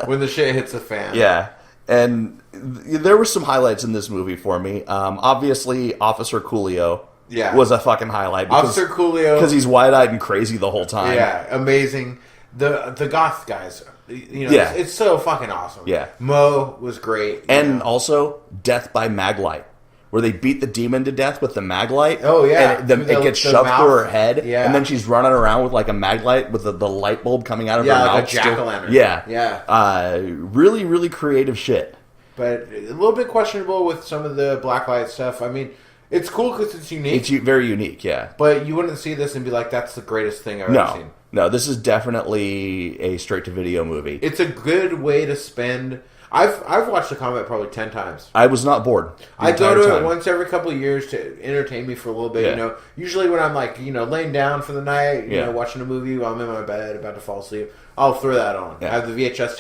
When the shit hits the fan. Yeah. And there were some highlights in this movie for me. Obviously, Officer Coolio was a fucking highlight. Officer Coolio. Because he's wide-eyed and crazy the whole time. Yeah, amazing. The goth guys, it's so fucking awesome. Yeah. Mo was great. And also, Death by Maglite, where they beat the demon to death with the Maglite. Oh, yeah. And it gets shoved through her head. Yeah. And then she's running around with like a Maglite with the light bulb coming out of her mouth. Like a jack-o'-lantern. Yeah. Yeah. Really, really creative shit. But a little bit questionable with some of the blacklight stuff. I mean, it's cool because it's unique. It's very unique, yeah. But you wouldn't see this and be like, that's the greatest thing I've ever seen. No, this is definitely a straight-to-video movie. It's a good way to spend... I've watched The Combat probably 10 times. I was not bored. I go to it once every couple of years to entertain me for a little bit. Yeah. Usually when I'm like, laying down for the night, watching a movie while I'm in my bed about to fall asleep, I'll throw that on. Yeah. I have the VHS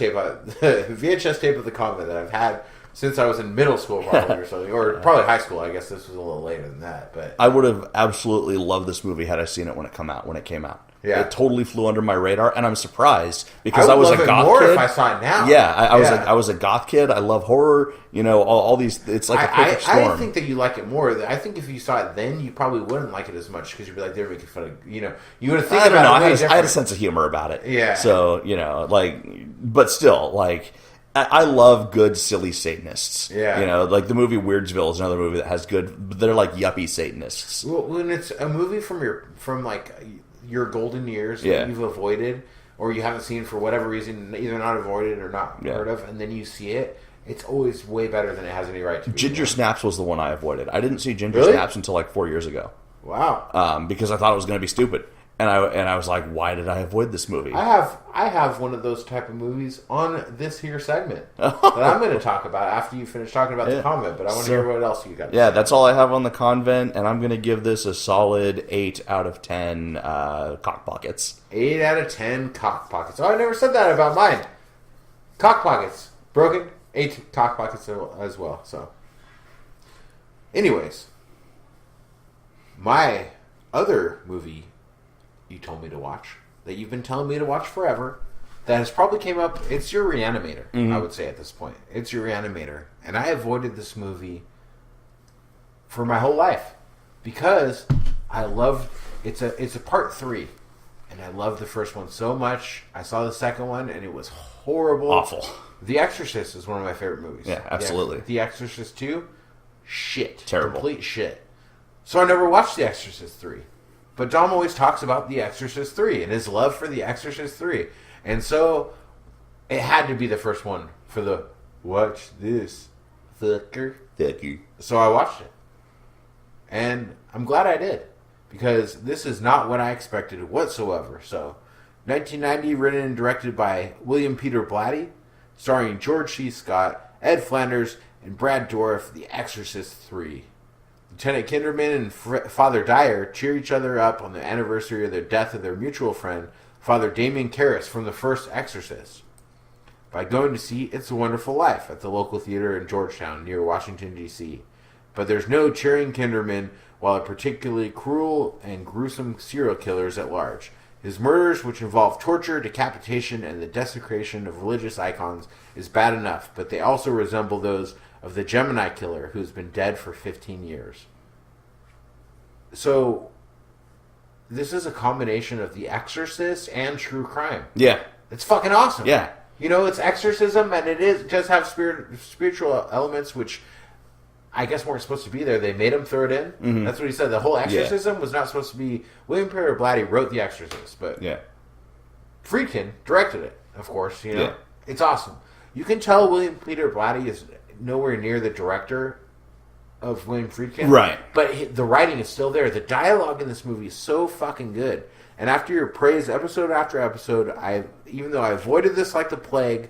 tape of The Combat that I've had since I was in middle school probably or something, or probably high school. I guess this was a little later than that. But I would have absolutely loved this movie had I seen it when it came out. Yeah. It totally flew under my radar, and I'm surprised because I was love a it goth more kid. If I saw it now. Yeah, I was a goth kid. I love horror. All these. It's like a perfect storm. I think that you like it more. I think if you saw it then, you probably wouldn't like it as much because you'd be like, they're making fun of. You would think about it. I had a sense of humor about it. Yeah. So but still, I love good, silly Satanists. Yeah. Like the movie Weirdsville is another movie that has good. They're like yuppie Satanists. Well, when it's a movie from your golden years that you've avoided or you haven't seen for whatever reason, either not avoided or not heard of, and then you see it, it's always way better than it has any right to be. Ginger Snaps was the one I avoided. I didn't see Ginger Really? Snaps until like 4 years ago. Wow. Because I thought it was going to be stupid. And I was like, why did I avoid this movie? I have one of those type of movies on this here segment that I'm going to talk about after you finish talking about the Convent. But I want to hear what else you got. Yeah, that's all I have on the Convent, and I'm going to give this a solid 8 out of 10 cock pockets. 8 out of 10 cock pockets. Oh, I never said that about mine. Cock pockets broken. 8 cock pockets as well. So, anyways, my other movie you told me to watch, that you've been telling me to watch forever, that has probably came up, it's your Reanimator, I would say at this point. It's your Reanimator. And I avoided this movie for my whole life because I loved, it's a part 3, and I loved the first one so much. I saw the second one, and it was horrible. Awful. The Exorcist is one of my favorite movies. Yeah, absolutely. The Exorcist 2, shit. Terrible. Complete shit. So I never watched The Exorcist 3. But Dom always talks about The Exorcist 3 and his love for The Exorcist 3. And so it had to be the first one for the watch this fucker. So I watched it. And I'm glad I did. Because this is not what I expected whatsoever. So, 1990, written and directed by William Peter Blatty, starring George C. Scott, Ed Flanders, and Brad Dourif, The Exorcist 3. Lieutenant Kinderman and Father Dyer cheer each other up on the anniversary of the death of their mutual friend, Father Damien Karras from the first Exorcist, by going to see It's a Wonderful Life at the local theater in Georgetown near Washington, D.C. But there's no cheering Kinderman while a particularly cruel and gruesome serial killer is at large. His murders, which involve torture, decapitation, and the desecration of religious icons, is bad enough, but they also resemble those of the Gemini killer who's been dead for 15 years. So, this is a combination of The Exorcist and true crime. Yeah. It's fucking awesome. Yeah. You know, it's exorcism, and it does have spiritual elements, which I guess weren't supposed to be there. They made him throw it in. Mm-hmm. That's what he said. The whole exorcism was not supposed to be... William Peter Blatty wrote The Exorcist, but Friedkin directed it, of course. You know, It's awesome. You can tell William Peter Blatty is nowhere near the director of William Friedkin. Right. But the writing is still there. The dialogue in this movie is so fucking good. And after your praise, episode after episode, even though I avoided this like the plague,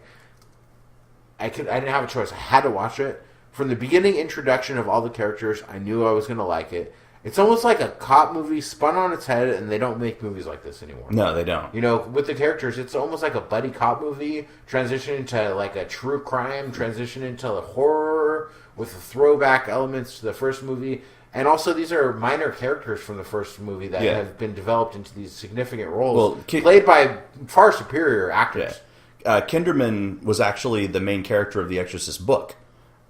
I didn't have a choice. I had to watch it. From the beginning introduction of all the characters, I knew I was going to like it. It's almost like a cop movie spun on its head, and they don't make movies like this anymore. No, they don't. You know, with the characters, it's almost like a buddy cop movie, transition into like a true crime, transition into a horror with the throwback elements to the first movie. And also, these are minor characters from the first movie that have been developed into these significant roles, played by far superior actors. Yeah. Kinderman was actually the main character of the Exorcist book.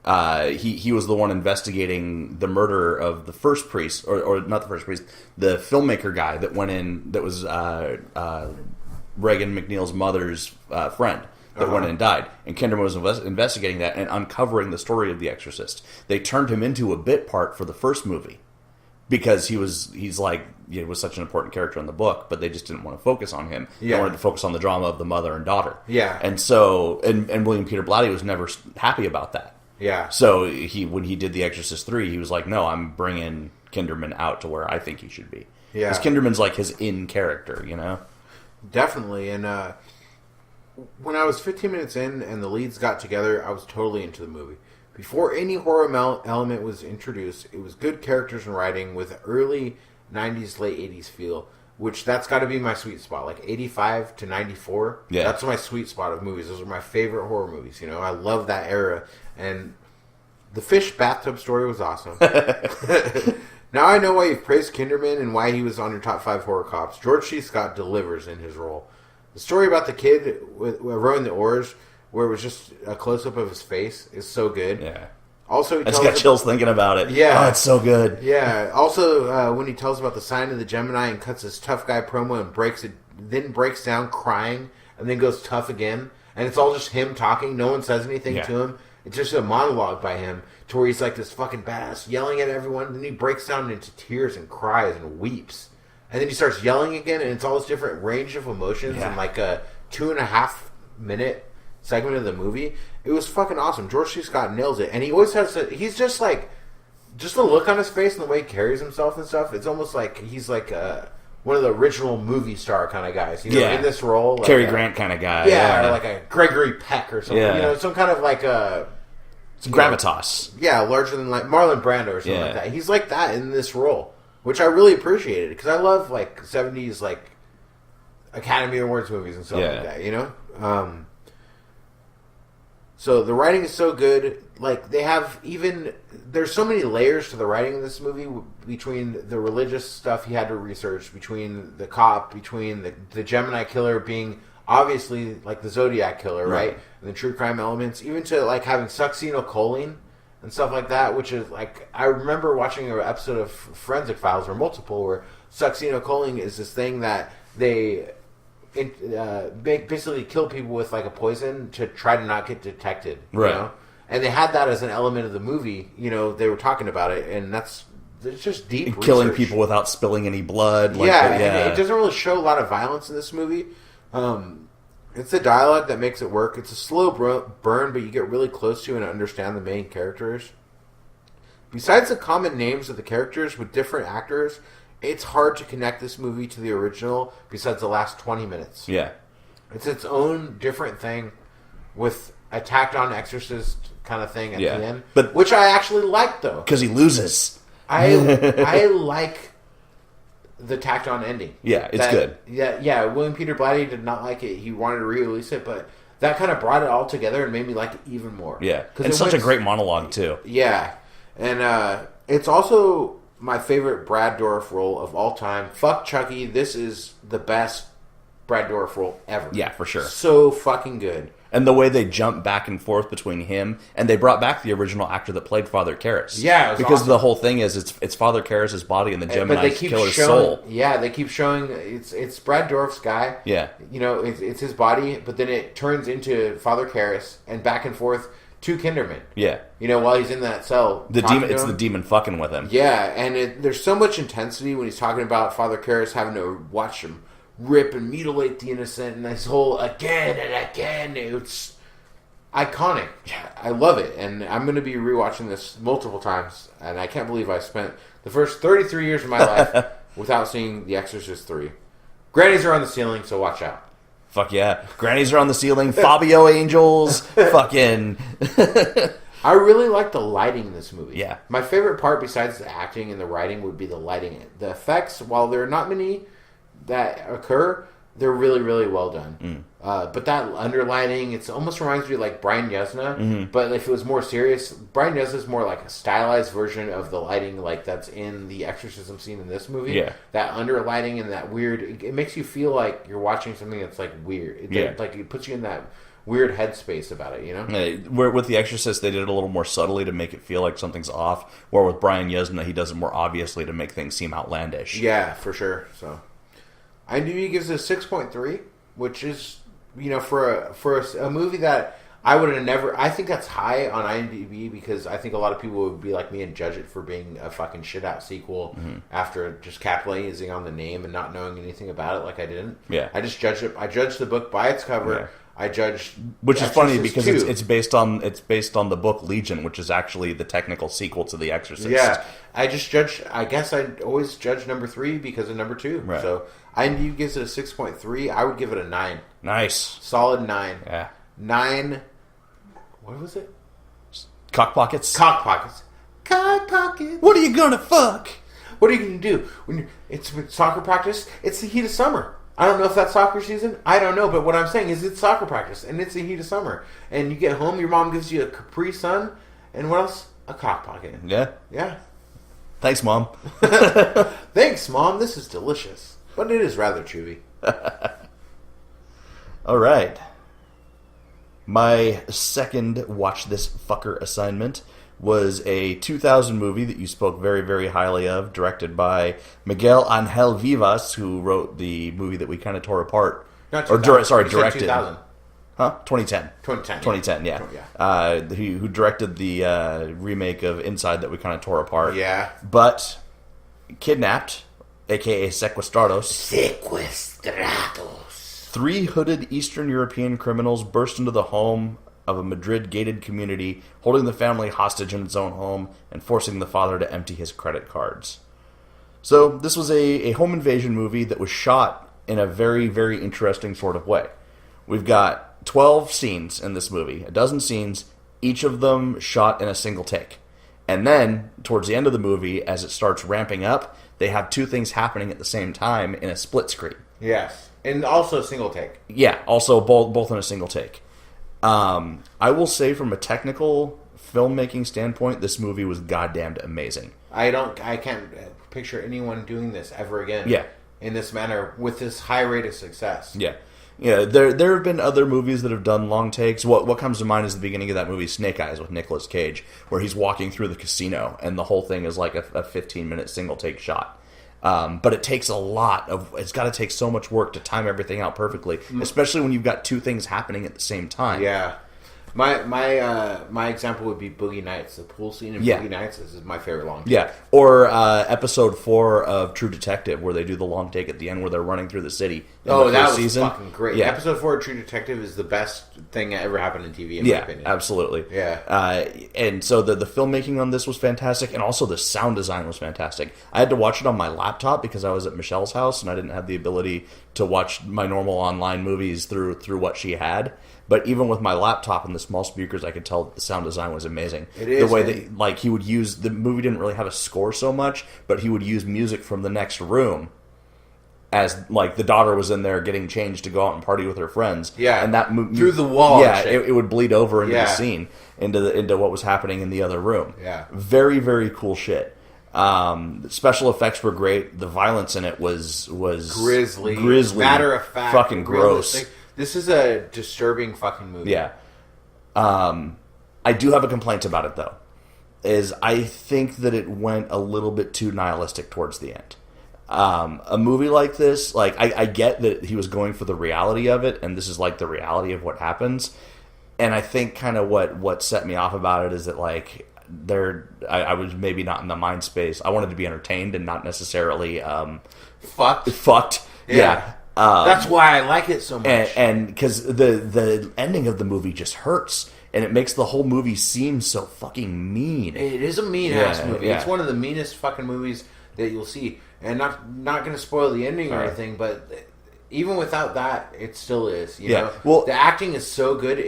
He was the one investigating the murder of the first priest, or not the first priest, the filmmaker guy that went in, that was Regan McNeil's mother's friend that went in and died. And Kinderman was investigating that and uncovering the story of the Exorcist. They turned him into a bit part for the first movie because he's like, you know, was such an important character in the book, but they just didn't want to focus on him. They wanted to focus on the drama of the mother and daughter. Yeah. And so, and William Peter Blatty was never happy about that. Yeah. So when he did The Exorcist 3, he was like, no, I'm bringing Kinderman out to where I think he should be. Yeah. Because Kinderman's like his in character, you know? Definitely. And when I was 15 minutes in and the leads got together, I was totally into the movie. Before any horror element was introduced, it was good characters and writing with early 90s, late 80s feel, which that's got to be my sweet spot. Like 85 to 94, that's my sweet spot of movies. Those are my favorite horror movies, you know? I love that era. And the fish bathtub story was awesome. Now I know why you've praised Kinderman and why he was on your top 5 horror cops. George C. Scott delivers in his role. The story about the kid rowing the oars, where it was just a close-up of his face, is so good. Yeah. Also, I just got chills thinking about it. Yeah. Oh, it's so good. Yeah. Also, when he tells about the sign of the Gemini and cuts his tough guy promo and then breaks down crying and then goes tough again. And it's all just him talking. No one says anything to him. It's just a monologue by him to where he's like this fucking badass yelling at everyone. And then he breaks down into tears and cries and weeps. And then he starts yelling again, and it's all this different range of emotions in like a 2.5 minute segment of the movie. It was fucking awesome. George C. Scott nails it. And he always has he's just like just the look on his face and the way he carries himself and stuff, it's almost like he's like one of the original movie star kind of guys. You know, in this role. Like Cary Grant kind of guy. Yeah, or like a Gregory Peck or something. Yeah. You know, some kind of like a... Some gravitas. Yeah, larger than like Marlon Brando or something like that. He's like that in this role, which I really appreciated because I love like 70s like Academy Awards movies and stuff like that, you know? So the writing is so good. Like they have there's so many layers to the writing in this movie between the religious stuff he had to research, between the cop, between the Gemini killer being obviously like the Zodiac killer, right? And the true crime elements, even to like having succinylcholine and stuff like that, which is like, I remember watching an episode of Forensic Files or multiple where succinylcholine is this thing that they basically kill people with like a poison to try to not get detected, right? You know? And they had that as an element of the movie. You know, they were talking about it, and it's just deep research. Killing people without spilling any blood. Like And it doesn't really show a lot of violence in this movie. It's the dialogue that makes it work. It's a slow burn, but you get really close to and understand the main characters. Besides the common names of the characters with different actors, it's hard to connect this movie to the original besides the last 20 minutes. Yeah. It's its own different thing with a tacked-on exorcist kind of thing at the end, which I actually like, though. Because he loses. I like the tacked on ending. Yeah, it's good. Yeah. William Peter Blatty did not like it. He wanted to re-release it, but that kind of brought it all together and made me like it even more. Yeah, and such a great monologue too. Yeah, and it's also my favorite Brad Dourif role of all time. Fuck Chucky. This is the best Brad Dourif role ever. Yeah, for sure. So fucking good. And the way they jump back and forth between him, and they brought back the original actor that played Father Karras. Yeah, because awesome. the whole thing is it's Father Karras' body and the Gemini killer's soul. Yeah, they keep showing it's Brad Dourif's guy. Yeah, you know, it's his body, but then it turns into Father Karras and back and forth to Kinderman. Yeah, you know, while he's in that cell, the demon fucking with him. Yeah, and there's so much intensity when he's talking about Father Karras having to watch him rip and mutilate the innocent, and this whole again and again. It's iconic. I love it, and I'm going to be rewatching this multiple times, and I can't believe I spent the first 33 years of my life without seeing The Exorcist 3. Grannies are on the ceiling, so watch out. Fuck yeah. Grannies are on the ceiling, Fabio angels, fucking... I really like the lighting in this movie. Yeah. My favorite part, besides the acting and the writing, would be the lighting. The effects, while there are not many that occur, they're really, really well done. But that underlighting, it almost reminds me of like Brian Yuzna. But if it was more serious, Brian Yuzna is more like a stylized version of the lighting like that's in the exorcism scene in this movie. Yeah. That underlighting and that weird, it makes you feel like you're watching something that's like weird. Like it puts you in that weird headspace about it, you know? Where with The Exorcist, they did it a little more subtly to make it feel like something's off. Where with Brian Yuzna, he does it more obviously to make things seem outlandish. Yeah, for sure. So IMDb gives it a 6.3, which is, you know, for a movie that I would have never... I think that's high on IMDb because I think a lot of people would be like me and judge it for being a fucking shit-out sequel after just capitalizing on the name and not knowing anything about it like I didn't. Yeah. I just judged it. I judged the book by its cover. Yeah. I judged... Which is funny because it's based on the book Legion, which is actually the technical sequel to The Exorcist. Yeah. I just judged... I guess I always judge number 3 because of number 2. Right. So IMDb gives it a 6.3. I would give it a 9. Nice. Solid 9. Yeah. 9... What was it? Cock pockets. Cock pockets. Cock pockets. What are you gonna fuck? What are you gonna do when it's soccer practice? It's the heat of summer. I don't know if that's soccer season. I don't know, but what I'm saying is it's soccer practice and it's the heat of summer. And you get home, your mom gives you a Capri Sun, and what else? A cock pocket. Yeah. Yeah. Thanks, Mom. Thanks, Mom. This is delicious, but it is rather chewy. All right. My second watch this fucker assignment was a 2000 movie that you spoke very, very highly of, directed by Miguel Angel Vivas, who wrote the movie that we kind of tore apart. Not 2000. Directed. 2000. Huh? 2010. 2010, yeah. Who directed the remake of Inside that we kind of tore apart. Yeah. But Kidnapped, a.k.a. Sequestrados. 3 hooded Eastern European criminals burst into the home of a Madrid gated community, holding the family hostage in its own home and forcing the father to empty his credit cards. So this was a home invasion movie that was shot in a very, very interesting sort of way. We've got 12 scenes in this movie, a dozen scenes, each of them shot in a single take. And then, towards the end of the movie, as it starts ramping up, they have two things happening at the same time in a split screen. Yes. And also single take. Yeah, also both in a single take. I will say from a technical filmmaking standpoint, this movie was goddamned amazing. I can't picture anyone doing this ever again. Yeah. In this manner, with this high rate of success. Yeah. Yeah, there have been other movies that have done long takes. What comes to mind is the beginning of that movie Snake Eyes with Nicolas Cage, where he's walking through the casino, and the whole thing is like a 15-minute single take shot. But it takes it's got to take so much work to time everything out perfectly, especially when you've got two things happening at the same time. Yeah. My example would be Boogie Nights. The pool scene in Boogie Nights is my favorite long take. Yeah, or episode 4 of True Detective, where they do the long take at the end where they're running through the city. Oh, that was fucking great. Yeah. Episode 4 of True Detective is the best thing that ever happened in TV, in my opinion. Absolutely. Yeah. And so the filmmaking on this was fantastic, and also the sound design was fantastic. I had to watch it on my laptop because I was at Michelle's house, and I didn't have the ability to watch my normal online movies through what she had. But even with my laptop and the small speakers, I could tell that the sound design was amazing. It is. The way that, like, he would use... The movie didn't really have a score so much, but he would use music from the next room as, like, the daughter was in there getting changed to go out and party with her friends. Yeah. And that through the wall. Yeah, it would bleed over into the scene, into what was happening in the other room. Yeah. Very, very cool shit. Special effects were great. The violence in it was grisly, matter of fact, fucking gross. Realistic. This is a disturbing fucking movie. Yeah. I do have a complaint about it, though. Is I think that it went a little bit too nihilistic towards the end. A movie like this, like, I get that he was going for the reality of it, and this is like the reality of what happens. And I think kind of what set me off about it is that, like, I was maybe not in the mind space. I wanted to be entertained and not necessarily fucked. Yeah. That's why I like it so much. And because the ending of the movie just hurts, and it makes the whole movie seem so fucking mean. It is a mean-ass movie. Yeah. It's one of the meanest fucking movies that you'll see. And not going to spoil the ending or anything, but even without that, it still is. You know? Well, the acting is so good.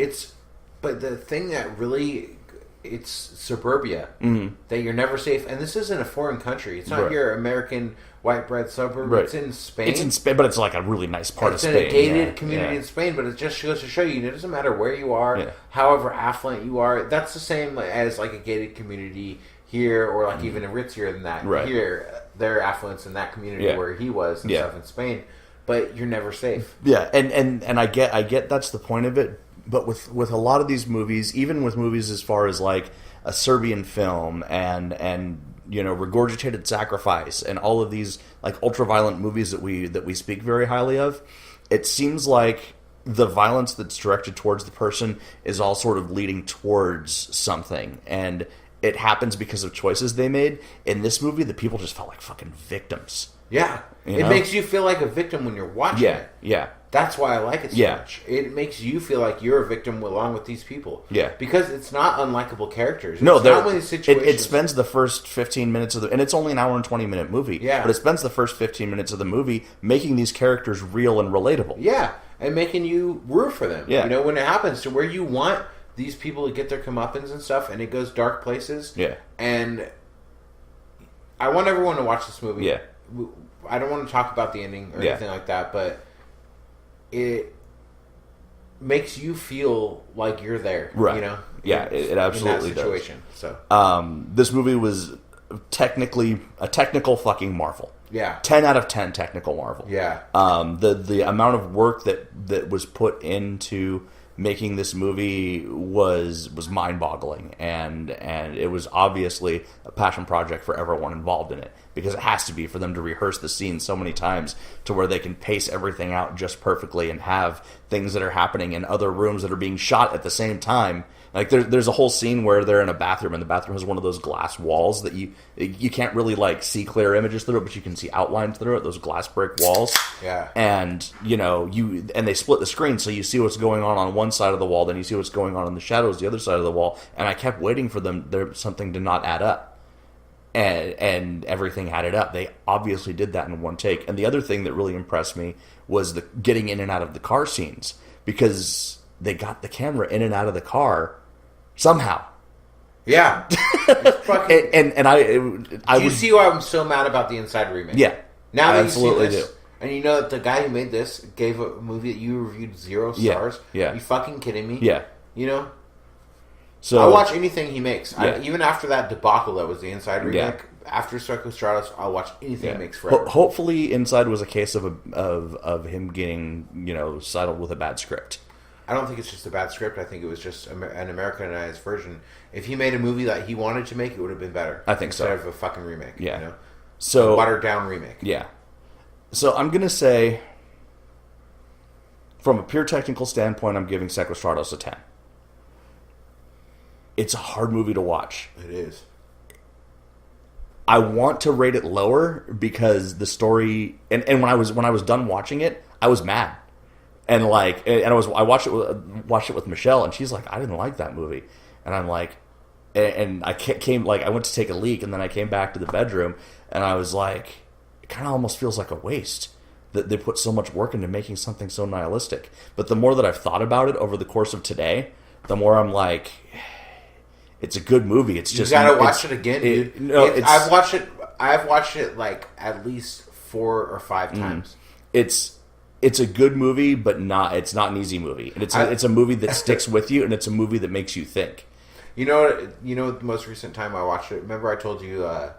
But the thing that really... It's suburbia. Mm-hmm. That you're never safe. And this isn't a foreign country. It's not your American white bread suburb. Right. It's in Spain. It's in Spain, but it's like a really nice part of Spain. It's in a gated community in Spain, but it just goes to show you, it doesn't matter where you are, however affluent you are. That's the same as like a gated community here, or like even ritzier than that. Right. Here, their affluence in that community where he was and stuff in Spain. But you're never safe. Yeah, and I get that's the point of it. But with a lot of these movies, even with movies as far as like a Serbian film and you know, Regurgitated Sacrifice and all of these like ultra-violent movies that we speak very highly of, it seems like the violence that's directed towards the person is all sort of leading towards something, and it happens because of choices they made. In this movie, the people just felt like fucking victims. Yeah. It makes you feel like a victim when you're watching it. Yeah. That's why I like it so much. It makes you feel like you're a victim along with these people. Yeah. Because it's not unlikable characters. It's not one of these situations. It spends the first 15 minutes of and it's only an hour and 20 minute movie. Yeah. But it spends the first 15 minutes of the movie making these characters real and relatable. Yeah. And making you root for them. Yeah. You know, when it happens to where you want these people to get their comeuppance and stuff, and it goes dark places. Yeah. And I want everyone to watch this movie. Yeah. I don't want to talk about the ending or anything like that, but it makes you feel like you're there, right? You know, it absolutely in that situation. Does. So, this movie was technically a technical fucking marvel. Yeah, 10 out of 10 technical marvel. Yeah, the amount of work that was put into making this movie was mind-boggling, and it was obviously a passion project for everyone involved in it. because it has to be for them to rehearse the scene so many times to where they can pace everything out just perfectly and have things that are happening in other rooms that are being shot at the same time. Like there's a whole scene where they're in a bathroom, and the bathroom has one of those glass walls that you can't really like see clear images through it, but you can see outlines through it. Those glass brick walls. Yeah. And and they split the screen, so you see what's going on one side of the wall, then you see what's going on in the shadows the other side of the wall. And I kept waiting for something to not add up, and everything added up. They obviously did that in one take. And the other thing that really impressed me was the getting in and out of the car scenes, because they got the camera in and out of the car. Somehow, yeah. I you see why I'm so mad about the Inside remake? Yeah, now that I absolutely you see this, do. And you know that the guy who made this gave a movie that you reviewed 0 stars. Yeah. Are you fucking kidding me? Yeah. You know. So I'll watch anything he makes. Yeah. Even after that debacle that was the Inside remake. After Psychostratus, I'll watch anything he makes forever. Hopefully, Inside was a case of him getting saddled with a bad script. I don't think it's just a bad script. I think it was just an Americanized version. If he made a movie that he wanted to make, it would have been better. I think so. Instead of a fucking remake. Yeah. You know? So a watered down remake. Yeah. So I'm gonna say, from a pure technical standpoint, I'm giving Sequestrados a 10. It's a hard movie to watch. It is. I want to rate it lower because the story, and when I was done watching it, I was mad. And I watched it with Michelle, and she's like, I didn't like that movie, and I'm like, and I I went to take a leak, and then I came back to the bedroom, and I was like, it kind of almost feels like a waste that they put so much work into making something so nihilistic. But the more that I've thought about it over the course of today, the more I'm like, it's a good movie. It's just you gotta watch it again, dude. I've watched it like at least 4 or 5 times. It's a good movie, but it's not an easy movie. And it's a movie that sticks with you, and it's a movie that makes you think. You know the most recent time I watched it, remember I told you it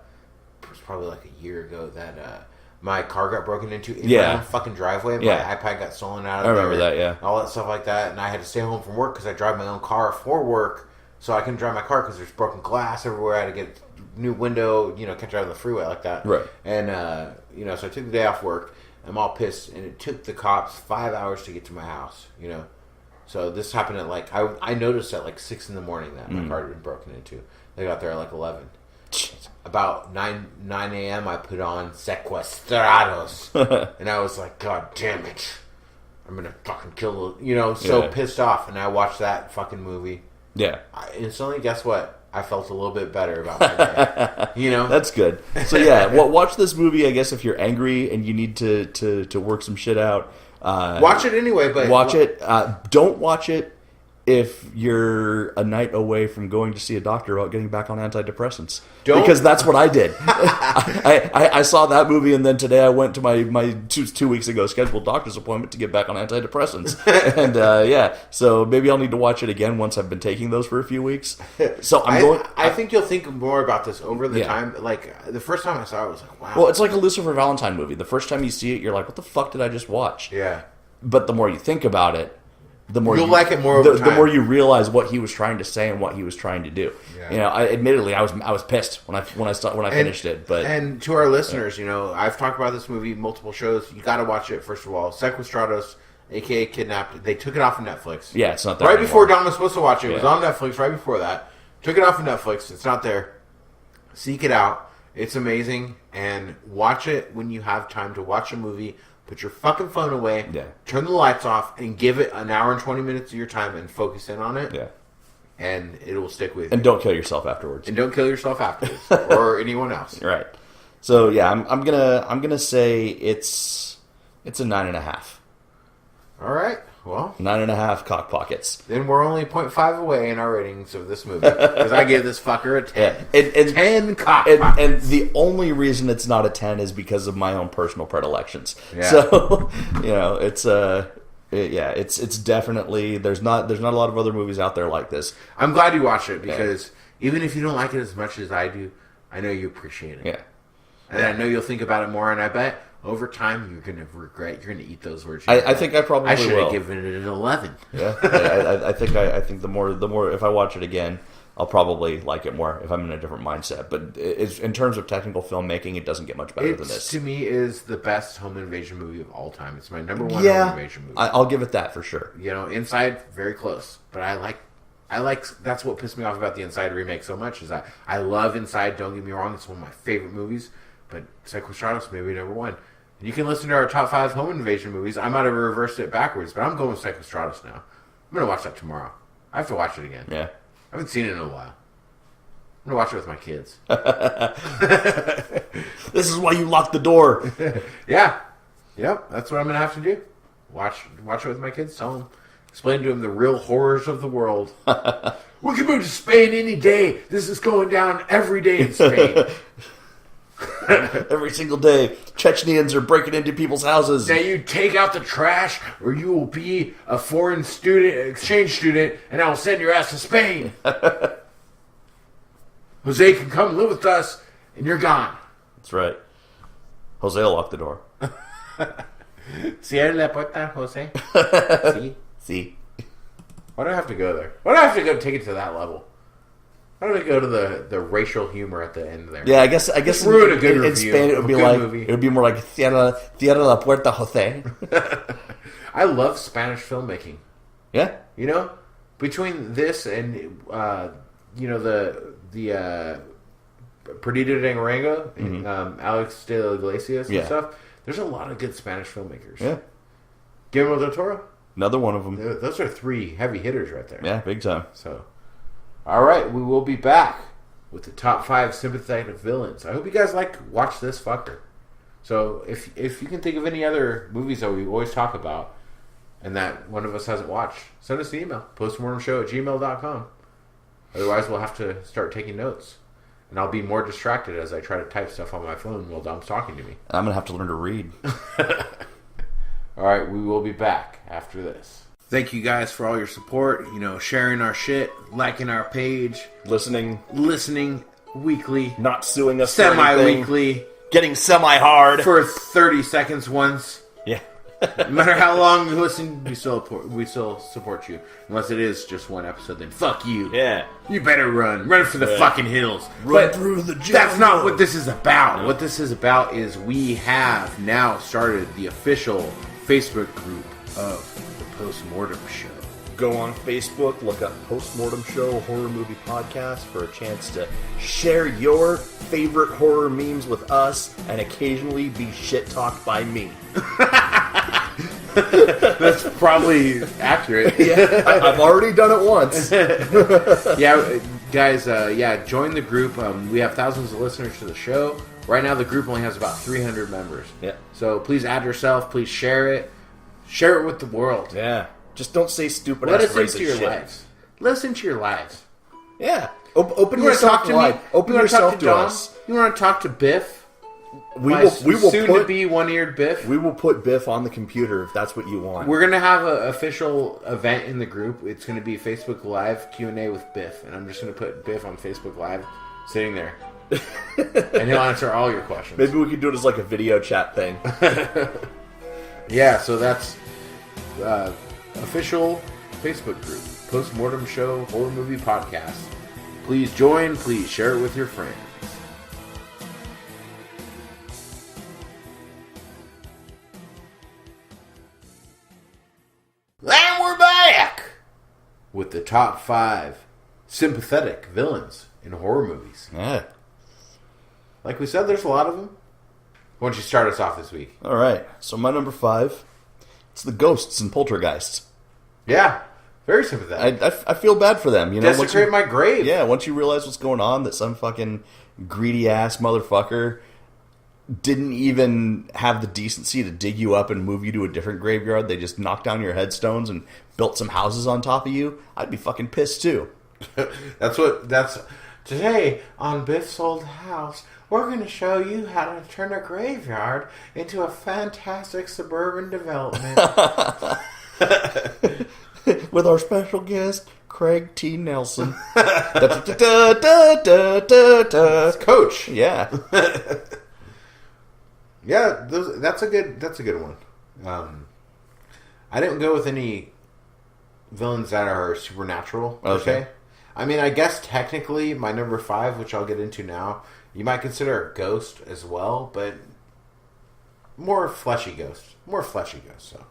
was probably like a year ago that my car got broken into in my own fucking driveway. My iPad got stolen out of there. I remember that, yeah. All that stuff like that, and I had to stay home from work because I drive my own car for work, so I couldn't drive my car because there's broken glass everywhere. I had to get a new window, can't drive on the freeway like that. Right. And, so I took the day off work. I'm all pissed, and it took the cops 5 hours to get to my house, So this happened at I noticed at 6 in the morning that my car had been broken into. They got there at 11. About 9 a.m. I put on Sequestrados, and I was like, God damn it, I'm gonna fucking kill pissed off. And I watched that fucking movie. Yeah. Instantly, guess what? I felt a little bit better about my day. That's good. So yeah, watch this movie. I guess if you're angry and you need to work some shit out, watch it anyway. But watch it. Don't watch it if you're a night away from going to see a doctor about getting back on antidepressants. Because that's what I did. I saw that movie, and then today I went to my 2 weeks ago scheduled doctor's appointment to get back on antidepressants. And so maybe I'll need to watch it again once I've been taking those for a few weeks. So I think you'll think more about this over the time. Like the first time I saw it, I was like, wow. Well, it's like a Lucifer Valentine movie. The first time you see it, you're like, what the fuck did I just watch? Yeah. But the more you think about it, the more you'll like it more over time. The more you realize what he was trying to say and what he was trying to do. Yeah. Admittedly, I was pissed when I finished it. But and to our listeners, I've talked about this movie multiple shows. You got to watch it first of all. Sequestrados, aka Kidnapped. They took it off of Netflix. Yeah, it's not there right anymore. Before Don was supposed to watch it. It was on Netflix right before that. Took it off of Netflix. It's not there. Seek it out. It's amazing, and watch it when you have time to watch a movie. Put your fucking phone away, turn the lights off, and give it an hour and 20 minutes of your time and focus in on it. Yeah. And it will stick with you. And don't kill yourself afterwards. Or anyone else. Right. So yeah, I'm gonna say it's a 9.5. All right. Well, 9.5 cock pockets. Then we're only 0.5 away in our ratings of this movie because I gave this fucker a 10. And 10 cock pockets. And the only reason it's not a 10 is because of my own personal predilections. Yeah. So it's definitely there's not a lot of other movies out there like this. I'm glad you watched it because even if you don't like it as much as I do, I know you appreciate it. Yeah. And I know you'll think about it more, and I bet over time you're going to regret. You're going to eat those words. I think I probably will. I should have given it an 11. Yeah, I think the more if I watch it again, I'll probably like it more if I'm in a different mindset. But in terms of technical filmmaking, it doesn't get much better than this. To me, is the best home invasion movie of all time. It's my number one home invasion movie. I'll give it that for sure. Inside, very close. But I like. That's what pissed me off about the Inside remake so much, is I love Inside, don't get me wrong, it's one of my favorite movies, but Psychostratus maybe number one. You can listen to our top 5 home invasion movies. I might have reversed it backwards, but I'm going with Psychostratus now. I'm going to watch that tomorrow. I have to watch it again. Yeah. I haven't seen it in a while. I'm going to watch it with my kids. This is why you locked the door. Yeah. Yep, that's what I'm going to have to do. Watch it with my kids, tell them. Explain to them the real horrors of the world. We can move to Spain any day. This is going down every day in Spain. Every single day. Chechens are breaking into people's houses. Now you take out the trash, or you will be a foreign exchange student, and I will send your ass to Spain. Jose can come live with us, and you're gone. That's right. Jose will lock the door. Cierra la puerta, Jose. See? See? Why do I have to go there? Why do I have to go take it to that level? Why do I go to the racial humor at the end there? Yeah, I guess ruin a good in review. Spain it would be like movie. It would be more like Cierra la puerta, Jose. I love Spanish filmmaking. Yeah. Between this and the Perdida de Arango and Alex de la Iglesias and stuff. There's a lot of good Spanish filmmakers. Yeah. Guillermo del Toro. Another one of them. Those are 3 heavy hitters right there. Yeah, big time. So, all right, we will be back with the top 5 sympathetic villains. I hope you guys watch this fucker. So, if you can think of any other movies that we always talk about and that one of us hasn't watched, send us an email, postmortemshow@gmail.com. Otherwise, we'll have to start taking notes. And I'll be more distracted as I try to type stuff on my phone while Dom's talking to me. I'm going to have to learn to read. All right, we will be back after this. Thank you guys for all your support, sharing our shit, liking our page, listening weekly, not suing us semi-weekly, getting semi-hard for 30 seconds once. Yeah. No matter how long you listen, we still support you. Unless it is just one episode, then fuck you. Yeah. You better run for the fucking hills. Run through the jungle. That's not what this is about. No. What this is about is we have now started the official Facebook group of the Postmortem Show. Go on Facebook, look up Postmortem Show Horror Movie Podcast for a chance to share your favorite horror memes with us and occasionally be shit-talked by me. That's probably accurate. Yeah, I've already done it once. Yeah, guys, join the group. We have thousands of listeners to the show. Right now, the group only has about 300 members. Yeah. So please add yourself. Please share it. Share it with the world. Yeah. Just don't say stupid ass racist shit. Let us into your lives. Let into your lives. Yeah. Open yourself to me. Open yourself to us. You want to talk to Biff? We will soon to be one-eared Biff. We will put Biff on the computer if that's what you want. We're gonna have an official event in the group. It's gonna be Facebook Live Q&A with Biff, and I'm just gonna put Biff on Facebook Live, sitting there, and he'll answer all your questions. Maybe we could do it as like a video chat thing. Yeah, so that's official Facebook group, Postmortem Show Horror Movie Podcast. Please join. Please share it with your friends. And we're back with the top 5 sympathetic villains in horror movies. Yeah. Like we said, there's a lot of them. Why don't you start us off this week? All right. So my number 5, it's the ghosts and poltergeists. Yeah. Very sympathetic. I feel bad for them. Desecrate my grave. Yeah, once you realize what's going on, that some fucking greedy-ass motherfucker didn't even have the decency to dig you up and move you to a different graveyard. They just knocked down your headstones and built some houses on top of you. I'd be fucking pissed, too. Today, on Biff's Old House, we're going to show you how to turn a graveyard into a fantastic suburban development. With our special guest, Craig T. Nelson. Coach. Yeah. Yeah, that's a good one. I didn't go with any villains that are supernatural, per se. I mean, I guess technically my number 5, which I'll get into now, you might consider a ghost as well, but more fleshy ghost. So,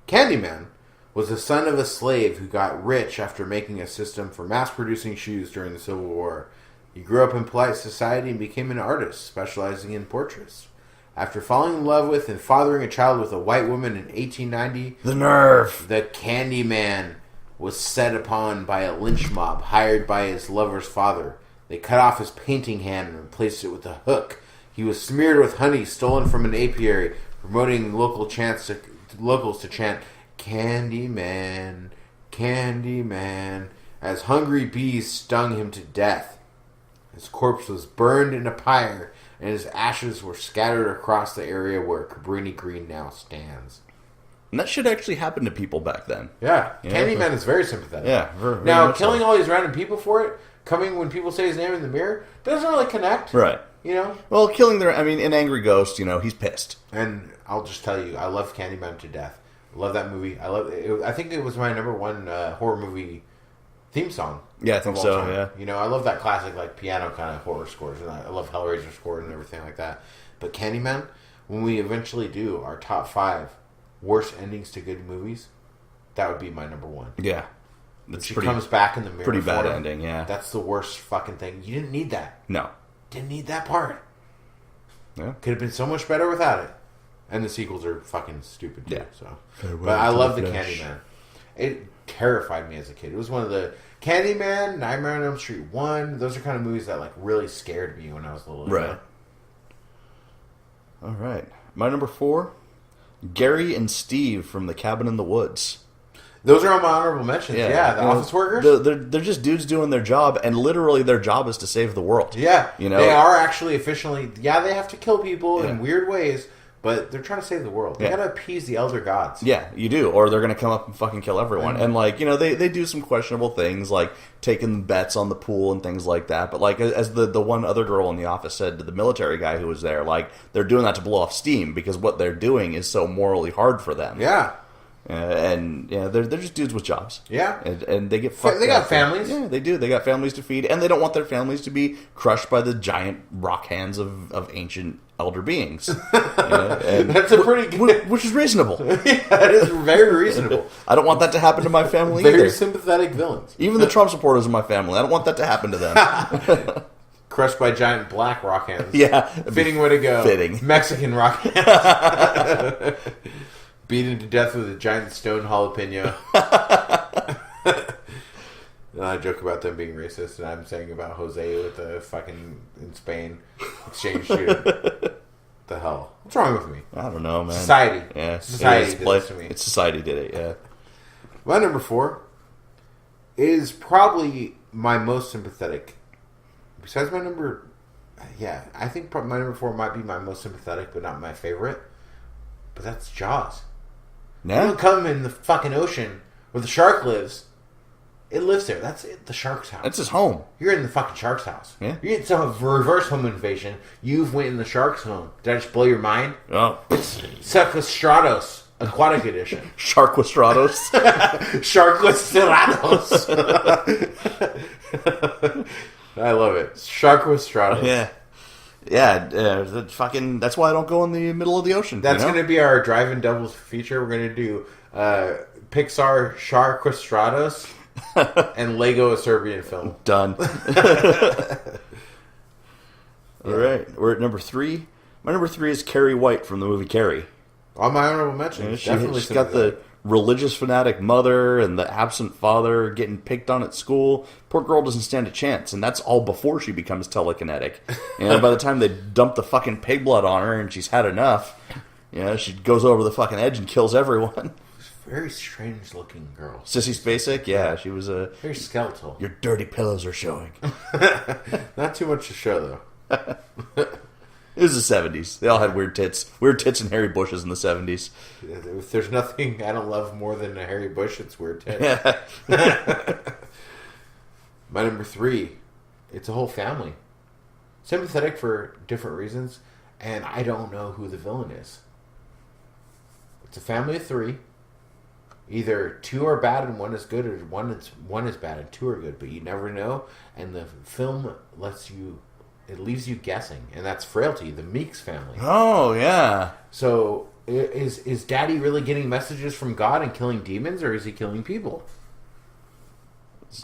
Candyman was the son of a slave who got rich after making a system for mass-producing shoes during the Civil War. He grew up in polite society and became an artist, specializing in portraits. After falling in love with and fathering a child with a white woman in 1890... The nerve! The Candyman was set upon by a lynch mob hired by his lover's father. They cut off his painting hand and replaced it with a hook. He was smeared with honey stolen from an apiary, promoting locals to chant, "Candyman, Candyman," as hungry bees stung him to death. His corpse was burned in a pyre, and his ashes were scattered across the area where Cabrini Green now stands. And that shit actually happened to people back then. Yeah, Candyman is very sympathetic. Yeah, very now killing all these random people for it, coming when people say his name in the mirror, doesn't really connect. Right. You know? Well, killing an angry ghost, he's pissed. And I'll just tell you, I love Candyman to death. I love that movie. I think it was my number 1 horror movie theme song. Yeah, I think so, time. Yeah. I love that classic, piano kind of horror scores. And I love Hellraiser scores and everything like that. But Candyman, when we eventually do our top 5 worst endings to good movies, that would be my number 1. Yeah. She comes back in the mirror. Pretty bad ending, yeah. That's the worst fucking thing. You didn't need that. No. Didn't need that part. Yeah. Could have been so much better without it. And the sequels are fucking stupid too. Yeah. So, but I love the Candyman. It terrified me as a kid. It was one of the Candyman, Nightmare on Elm Street 1. Those are kind of movies that really scared me when I was little. Right. All right. My number 4, Gary and Steve from The Cabin in the Woods. Those are on my honorable mentions. Yeah, the office workers. They're just dudes doing their job, and literally their job is to save the world. Yeah, they are actually officially. Yeah, they have to kill people in weird ways, but they're trying to save the world. They gotta appease the elder gods. Yeah, you do, or they're gonna come up and fucking kill everyone. And they do some questionable things, like taking bets on the pool and things like that. But as the one other girl in the office said to the military guy who was there, they're doing that to blow off steam because what they're doing is so morally hard for them. Yeah. They're just dudes with jobs. Yeah, and they get fucked. They got families. Yeah, they do. They got families to feed, and they don't want their families to be crushed by the giant rock hands of ancient elder beings. That's a pretty good, which is reasonable. Yeah, it is very reasonable. I don't want that to happen to my family. Very sympathetic villains. Even the Trump supporters in my family, I don't want that to happen to them. Crushed by giant black rock hands. Yeah, fitting way to go. Fitting Mexican rock hands. Beaten to death with a giant stone jalapeno. And I joke about them being racist, and I'm saying about Jose with the fucking in Spain exchange student. The hell? What's wrong with me? I don't know, man. Society. Yeah, society did this to me. It's society did it. Yeah. My number 4 is probably my most sympathetic. Besides my number, I think my number 4 might be my most sympathetic, but not my favorite. But that's Jaws. Yeah. You don't come in the fucking ocean where the shark lives. It lives there. That's it. The shark's house. That's his home. You're in the fucking shark's house. Yeah. You're in some reverse home invasion. You've went in the shark's home. Did I just blow your mind? Oh. It's Sequestrados Aquatic Edition. Sharkwestrados. Sharkwestrados. I love it. Sharkwestrados. Yeah. Yeah, that's why I don't go in the middle of the ocean. That's going to be our drive-in doubles feature. We're going to do Pixar Sharkwestrados and Lego, a Serbian film. Done. All right, we're at number 3. My number 3 is Carrie White from the movie Carrie. On my honorable mention. She's got the religious fanatic mother and the absent father getting picked on at school. Poor girl doesn't stand a chance, and that's all before she becomes telekinetic. By the time they dump the fucking pig blood on her and she's had enough, she goes over the fucking edge and kills everyone. Very strange looking girl. Sissy Spacek, yeah, she was a very skeletal. Your dirty pillows are showing. Not too much to show though. It was the 70s. They all had weird tits. Weird tits and hairy bushes in the 70s. If there's nothing I don't love more than a hairy bush, it's weird tits. Yeah. My number 3, it's a whole family. Sympathetic for different reasons, and I don't know who the villain is. It's a family of 3. Either two are bad and one is good, or one is bad and two are good, but you never know. And the film leaves you guessing, and that's Frailty, the Meeks family. Oh yeah. So is Daddy really getting messages from God and killing demons, or is he killing people?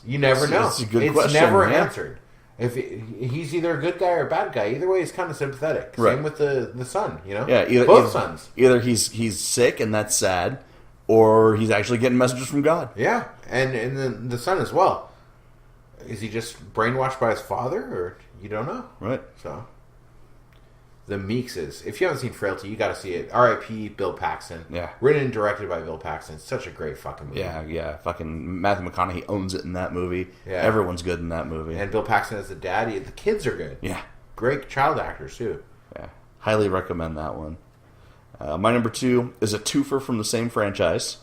You never know. It's a good it's question. Never answered. If he's either a good guy or a bad guy, either way, he's kind of sympathetic. Right. Same with the son, you know. Yeah, both sons. Either he's sick and that's sad, or he's actually getting messages from God. Yeah, and then the son as well. Is he just brainwashed by his father, or you don't know? Right. So, the Meekses. If you haven't seen Frailty, you got to see it. R.I.P. Bill Paxton. Yeah. Written and directed by Bill Paxton. Such a great fucking movie. Yeah. Fucking Matthew McConaughey owns it in that movie. Yeah. Everyone's good in that movie. And Bill Paxton as the daddy. The kids are good. Yeah. Great child actors, too. Yeah. Highly recommend that one. My number 2 is a twofer from the same franchise,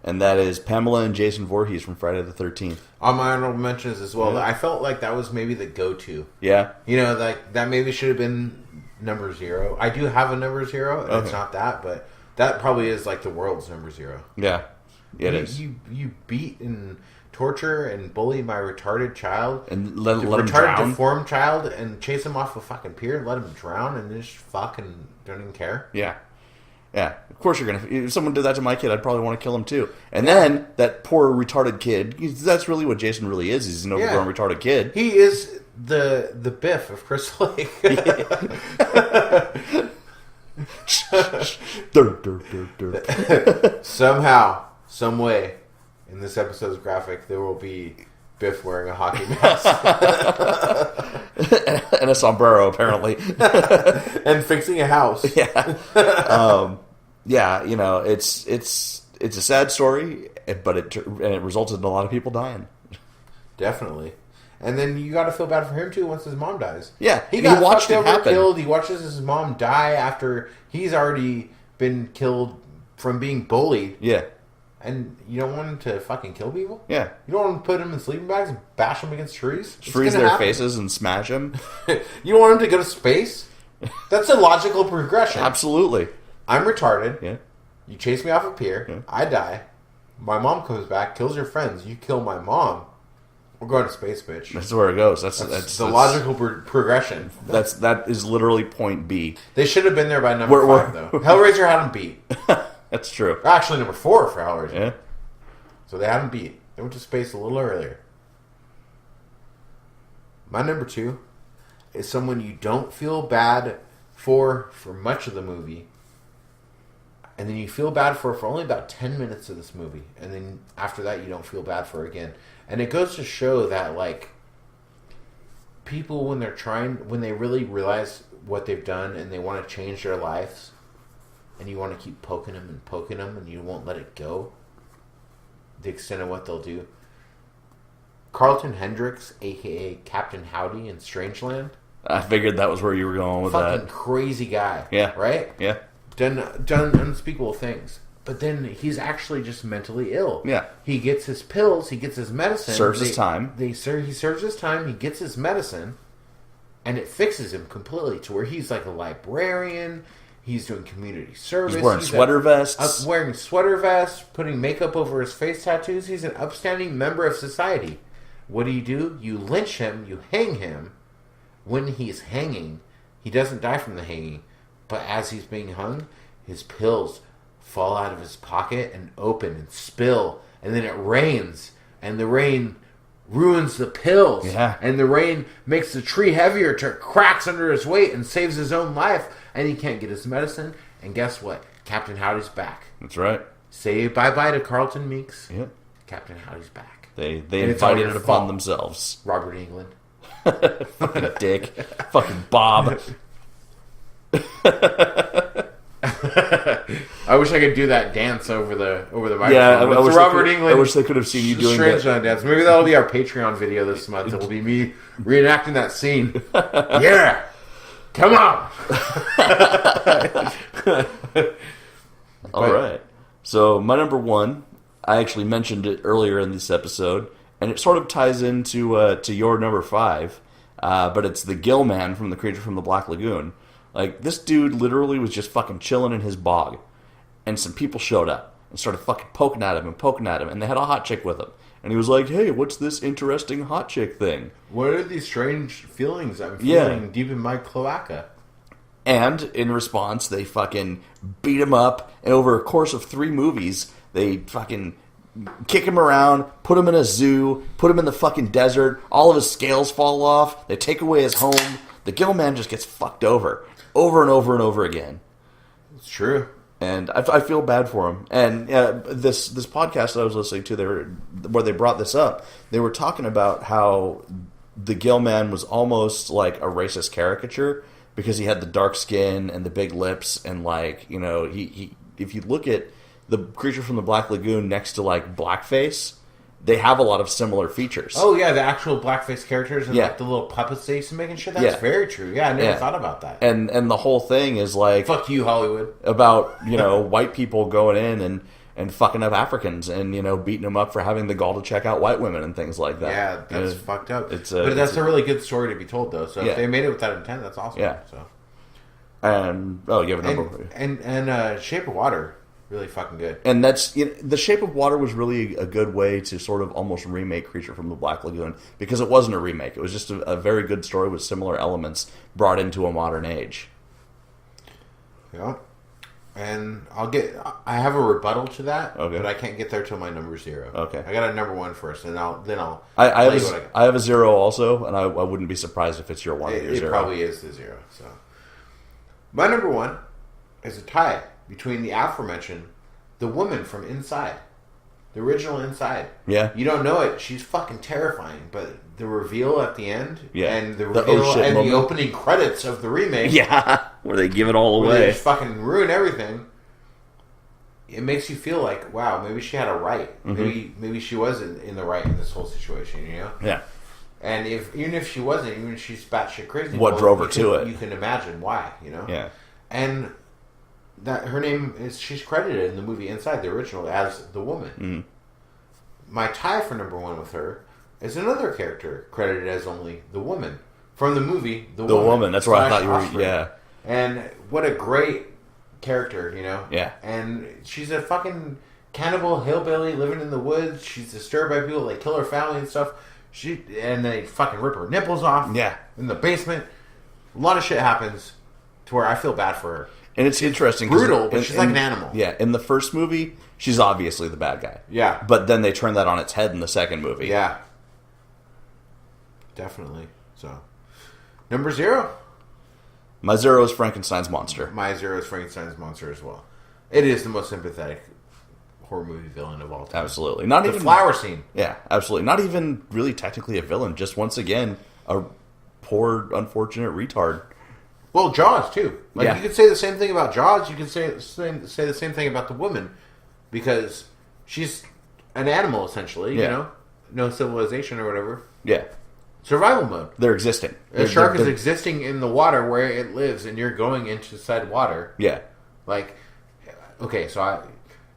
and that is Pamela and Jason Voorhees from Friday the 13th. On my honorable mentions as well. Yeah. I felt like that was maybe the go-to. Yeah. You know, like that maybe should have been number 0. I do have a number 0, and Okay. it's not that, but that probably is like the world's number 0. Yeah. It is. You beat and torture and bully my retarded child. And let him retarded, drown. deformed child, and chase him off a fucking pier and let him drown, and just fucking don't even care. Yeah. Yeah. Of course you're going to... If someone did that to my kid, I'd probably want to kill him too. And then, that poor retarded kid, that's really what Jason really is. He's an overgrown retarded kid. He is the Biff of Crystal Lake. Somehow, some way, in this episode's graphic, there will be Biff wearing a hockey mask. And a sombrero, apparently. And fixing a house. Yeah. Yeah, you know, it's a sad story, but it resulted in a lot of people dying. Definitely. And then you got to feel bad for him too once his mom dies. Yeah, he got watched fucked it over, happen. killed. He watches his mom die after he's already been killed from being bullied. Yeah. And you don't want him to fucking kill people? Yeah. You don't want to put them in sleeping bags and bash them against trees? Freeze their faces and smash them. You don't want him to go to space? That's a logical progression. Absolutely. I'm retarded. Yeah. You chase me off a pier. Yeah. I die. My mom comes back, kills your friends. You kill my mom. We're going to space, bitch. That's where it goes. That's the logical progression. That is literally point B. They should have been there by number 5, though. Hellraiser had them beat. That's true. Actually, number 4 for Hellraiser. Yeah. So they had them beat. They went to space a little earlier. My number 2 is someone you don't feel bad for much of the movie. And then you feel bad for only about 10 minutes of this movie. And then after that, you don't feel bad for her again. And it goes to show that, like, people, when they really realize what they've done and they want to change their lives, and you want to keep poking them, and you won't let it go, the extent of what they'll do. Carlton Hendricks, a.k.a. Captain Howdy in Strangeland. I figured that was where you were going with Fucking that. crazy guy. Yeah. Right? Yeah. Done unspeakable things. But then he's actually just mentally ill. Yeah. He gets his pills, he gets his medicine. Serves his time. He serves his time, he gets his medicine, and it fixes him completely to where he's like a librarian, he's doing community service. He's wearing sweater vests. Wearing sweater vests, putting makeup over his face tattoos. He's an upstanding member of society. What do? You lynch him, you hang him. When he's hanging, he doesn't die from the hanging, but as he's being hung, his pills fall out of his pocket and open and spill, and then it rains, and the rain ruins the pills, and the rain makes the tree heavier till it cracks under his weight and saves his own life, and he can't get his medicine, and guess what? Captain Howdy's back. That's right. Say bye-bye to Carlton Meeks. Yeah. Captain Howdy's back. They invited it upon themselves. Robert England. Fucking dick. Fucking Bob. I wish I could do that dance over the microphone. Yeah, I wish Robert England. I wish they could have seen you doing that. Strangeland dance. Maybe that'll be our Patreon video this month. It'll be me reenacting that scene. Yeah, come on. All right. So my number 1, I actually mentioned it earlier in this episode, and it sort of ties into to your number 5, but it's the Gill Man from The Creature from the Black Lagoon. Like, this dude literally was just fucking chilling in his bog, and some people showed up. and started fucking poking at him, and they had a hot chick with him. And he was like, hey, what's this interesting hot chick thing? What are these strange feelings I'm feeling deep in my cloaca? And in response, they fucking beat him up, and over a course of 3 movies, they fucking kick him around, put him in a zoo, put him in the fucking desert, all of his scales fall off, they take away his home. The Gill Man just gets fucked over and over and over again. It's true. And I feel bad for him. And this podcast that I was listening to, where they brought this up, they were talking about how the Gill Man was almost like a racist caricature because he had the dark skin and the big lips, and like, you know, he if you look at the creature from the Black Lagoon next to like Blackface, they have a lot of similar features. Oh yeah, the actual blackface characters and like the little puppets they used to make and shit. That's very true. Yeah, I never thought about that. And the whole thing is like, fuck you, Hollywood. About, you know, white people going in and fucking up Africans and, you know, beating them up for having the gall to check out white women and things like that. Yeah, that's fucked up. But that's a really good story to be told, though. So if they made it with that intent, that's awesome. Yeah. So. And you have a number. And Shape of Water. Really fucking good. And that's, you know, The Shape of Water was really a good way to sort of almost remake Creature from the Black Lagoon, because it wasn't a remake. It was just a very good story with similar elements brought into a modern age. Yeah. And I have a rebuttal to that, okay, but I can't get there till my number 0. Okay. I got a number 1 first, and I'll I have a 0 also, and I wouldn't be surprised if it's your 1 or your 0. It probably is the 0. So my number 1 is a tie between the aforementioned, the woman from Inside. The original Inside. Yeah. You don't know it. She's fucking terrifying. But the reveal at the end, and the reveal and the opening credits of the remake. Yeah, where they give it all away. They just fucking ruin everything. It makes you feel like, wow, maybe she had a right. Mm-hmm. Maybe she was in the right in this whole situation, you know? Yeah. And even if she wasn't, even if she's batshit crazy, what drove her to it? You can imagine why, you know? Yeah. And that her name is, she's credited in the movie Inside, the original, as the woman. Mm-hmm. My tie for number 1 with her is another character credited as only the woman from the movie The Woman. That's where I thought you were. Osprey. Yeah. And what a great character, you know? Yeah. And she's a fucking cannibal hillbilly living in the woods. She's disturbed by people. They kill her family and stuff. And they fucking rip her nipples off. Yeah. In the basement. A lot of shit happens to where I feel bad for her. And it's interesting. Brutal, but she's like an animal. Yeah. In the first movie, she's obviously the bad guy. Yeah. But then they turn that on its head in the second movie. Yeah. Definitely. So, number 0. My 0 is Frankenstein's monster. My 0 is Frankenstein's monster as well. It is the most sympathetic horror movie villain of all time. Absolutely. Not even the flower scene. Yeah, absolutely. Not even really technically a villain. Just once again, a poor, unfortunate retard. Well, Jaws too. Like, yeah. You could say the same thing about Jaws. You could say the same thing about the woman, because she's an animal essentially. You know, no civilization or whatever. Yeah. Survival mode. They're existing. A shark is existing in the water where it lives, and you're going into said water. Yeah. Like, okay, so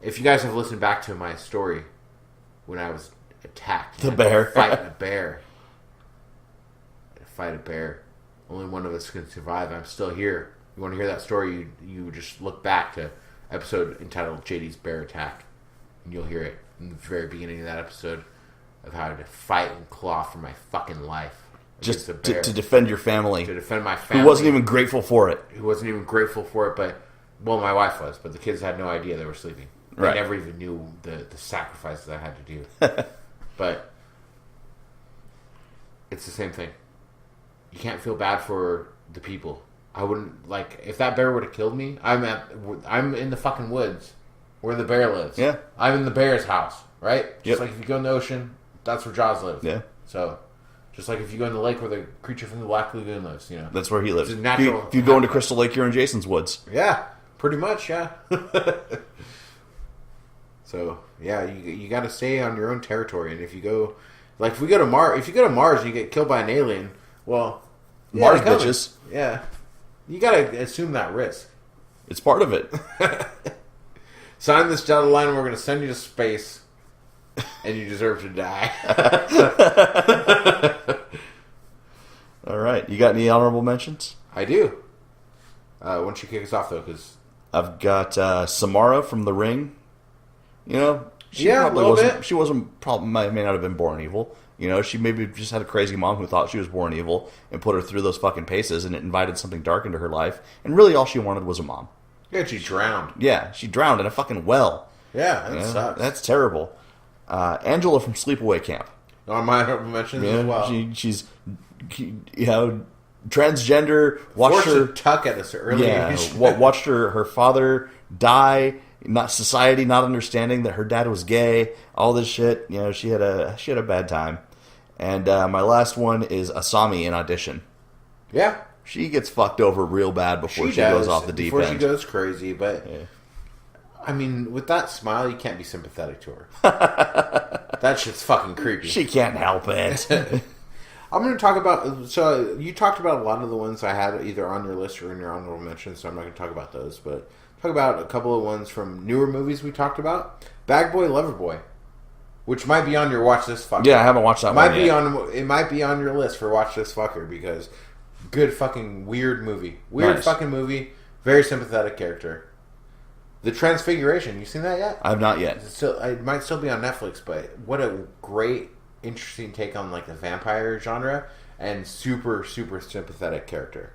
if you guys have listened back to my story when I was attacked, the bear, fighting a bear, fight a bear. Only one of us can survive. I'm still here. You want to hear that story? You just look back to episode entitled "JD's Bear Attack," and you'll hear it in the very beginning of that episode of how to fight and claw for my fucking life. Just to defend your family. To defend my family. Who wasn't even grateful for it. But, well, my wife was, but the kids had no idea they were sleeping. They never even knew the sacrifices I had to do. But it's the same thing. You can't feel bad for the people. I wouldn't, like, if that bear would have killed me, I'm in the fucking woods where the bear lives. Yeah. I'm in the bear's house, right? Just like if you go in the ocean, that's where Jaws lives. Yeah. So, just like if you go in the lake where the creature from the Black Lagoon lives, you know. That's where he lives. It's a natural. If you go into Crystal Lake, you're in Jason's woods. Yeah, pretty much, yeah. So, yeah, you got to stay on your own territory, and if we go to Mars and you get killed by an alien, well, Mars bitches. Yeah. You got to assume that risk. It's part of it. Sign this dotted line and we're going to send you to space, and you deserve to die. All right. You got any honorable mentions? I do. Why don't you kick us off, though, because I've got Samara from The Ring. You know, she Yeah, probably a little wasn't. bit. She wasn't. Probably may not have been born evil. You know, she maybe just had a crazy mom who thought she was born evil and put her through those fucking paces, and it invited something dark into her life. And really, all she wanted was a mom. Yeah, she drowned. Yeah, she drowned in a fucking well. Yeah, that sucks. That's terrible. Angela from Sleepaway Camp. On my honorable mentions as well. She's, transgender. Watched Forced her to tuck at us early age. watched her father die. Not society not understanding that her dad was gay. All this shit. You know, she had a bad time. And my last one is Asami in Audition. Yeah. She gets fucked over real bad before she goes off the deep end. Before she goes crazy, but... Yeah. I mean, with that smile, you can't be sympathetic to her. That shit's fucking creepy. She can't help it. I'm going to talk about... So, you talked about a lot of the ones I had either on your list or in your honorable mentions, so I'm not going to talk about those, but... Talk about a couple of ones from newer movies we talked about. Bag Boy, Lover Boy. Which might be on your watch this fucker. Yeah, I haven't watched that one yet. It might be on your list for watch this fucker because good fucking weird movie. Weird fucking movie. Very sympathetic character. The Transfiguration. You seen that yet? I have not yet. It might still be on Netflix, but what a great, interesting take on like the vampire genre and super, super sympathetic character.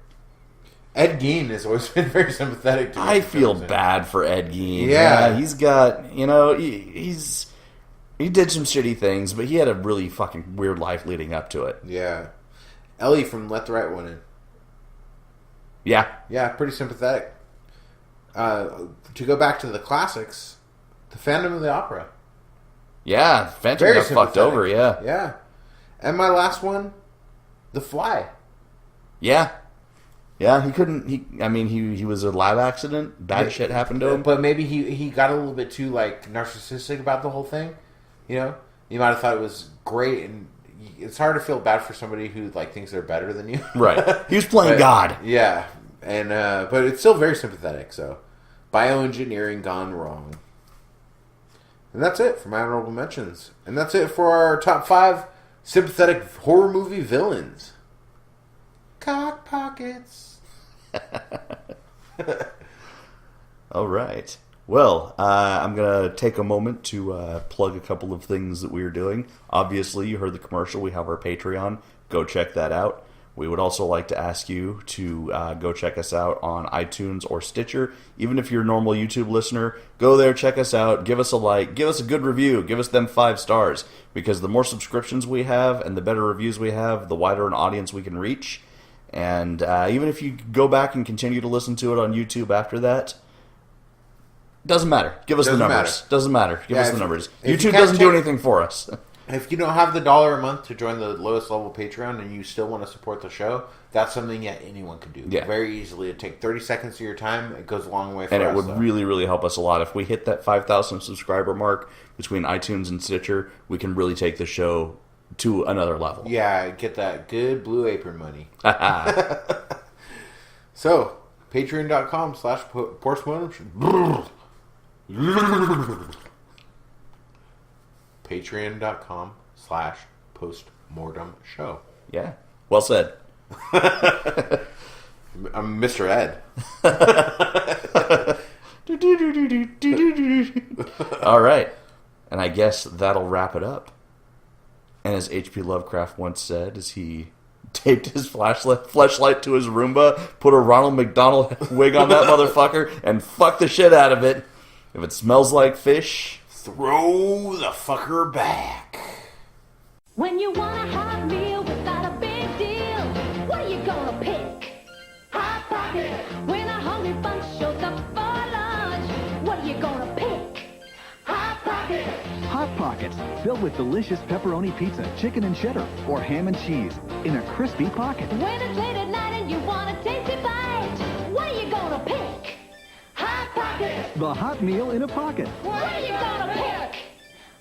Ed Gein has always been very sympathetic to me. I feel bad for Ed Gein. Yeah. He's got, he did some shitty things, but he had a really fucking weird life leading up to it. Yeah. Ellie from Let the Right One In. Yeah. Yeah, pretty sympathetic. To go back to the classics, The Phantom of the Opera. Yeah, Phantom got fucked over, yeah. Yeah. And my last one, The Fly. Yeah. Yeah, he was a lab accident. Bad shit happened to him. But maybe he got a little bit too, narcissistic about the whole thing. You know? You might have thought it was great, and it's hard to feel bad for somebody who, thinks they're better than you. Right. He was playing God. Yeah. And, but it's still very sympathetic, so. Bioengineering gone wrong. And that's it for my honorable mentions. And that's it for our top 5 sympathetic horror movie villains. Cock pockets. All right. Well, I'm going to take a moment to plug a couple of things that we are doing. Obviously, you heard the commercial. We have our Patreon. Go check that out. We would also like to ask you to go check us out on iTunes or Stitcher. Even if you're a normal YouTube listener, go there, check us out, give us a like, give us a good review, give us them 5 stars. Because the more subscriptions we have and the better reviews we have, the wider an audience we can reach. And even if you go back and continue to listen to it on YouTube after that, doesn't matter. Give us the numbers. Doesn't matter. Give us the numbers. YouTube doesn't do anything for us. If you don't have the $1 a month to join the lowest level Patreon and you still want to support the show, that's something that anyone can do. Yeah. Very easily. It takes 30 seconds of your time. It goes a long way for us. And it would really, really help us a lot. If we hit that 5,000 subscriber mark between iTunes and Stitcher, we can really take the show to another level. Yeah, get that good Blue Apron money. So, patreon.com/postmortem. Patreon.com/postmortem show. Yeah. Well said. I'm Mr. Ed. All right. And I guess that'll wrap it up. And as H.P. Lovecraft once said, as he taped his fleshlight to his Roomba, put a Ronald McDonald wig on that motherfucker, and fuck the shit out of it. If it smells like fish, throw the fucker back. When you want a hot meal without a big deal, what are you gonna pick? Hot Pocket. When a hungry bunch shows up for lunch, what are you gonna pick? Hot Pocket. Hot Pockets, filled with delicious pepperoni pizza, chicken and cheddar, or ham and cheese in a crispy pocket. When it's late at night and you want a tasty bite, what are you gonna pick? Hot Pocket. The hot meal in a pocket. What are you gonna pick?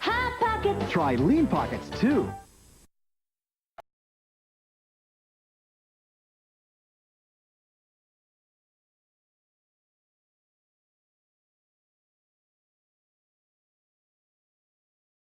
Hot Pocket. Try Lean Pockets, too.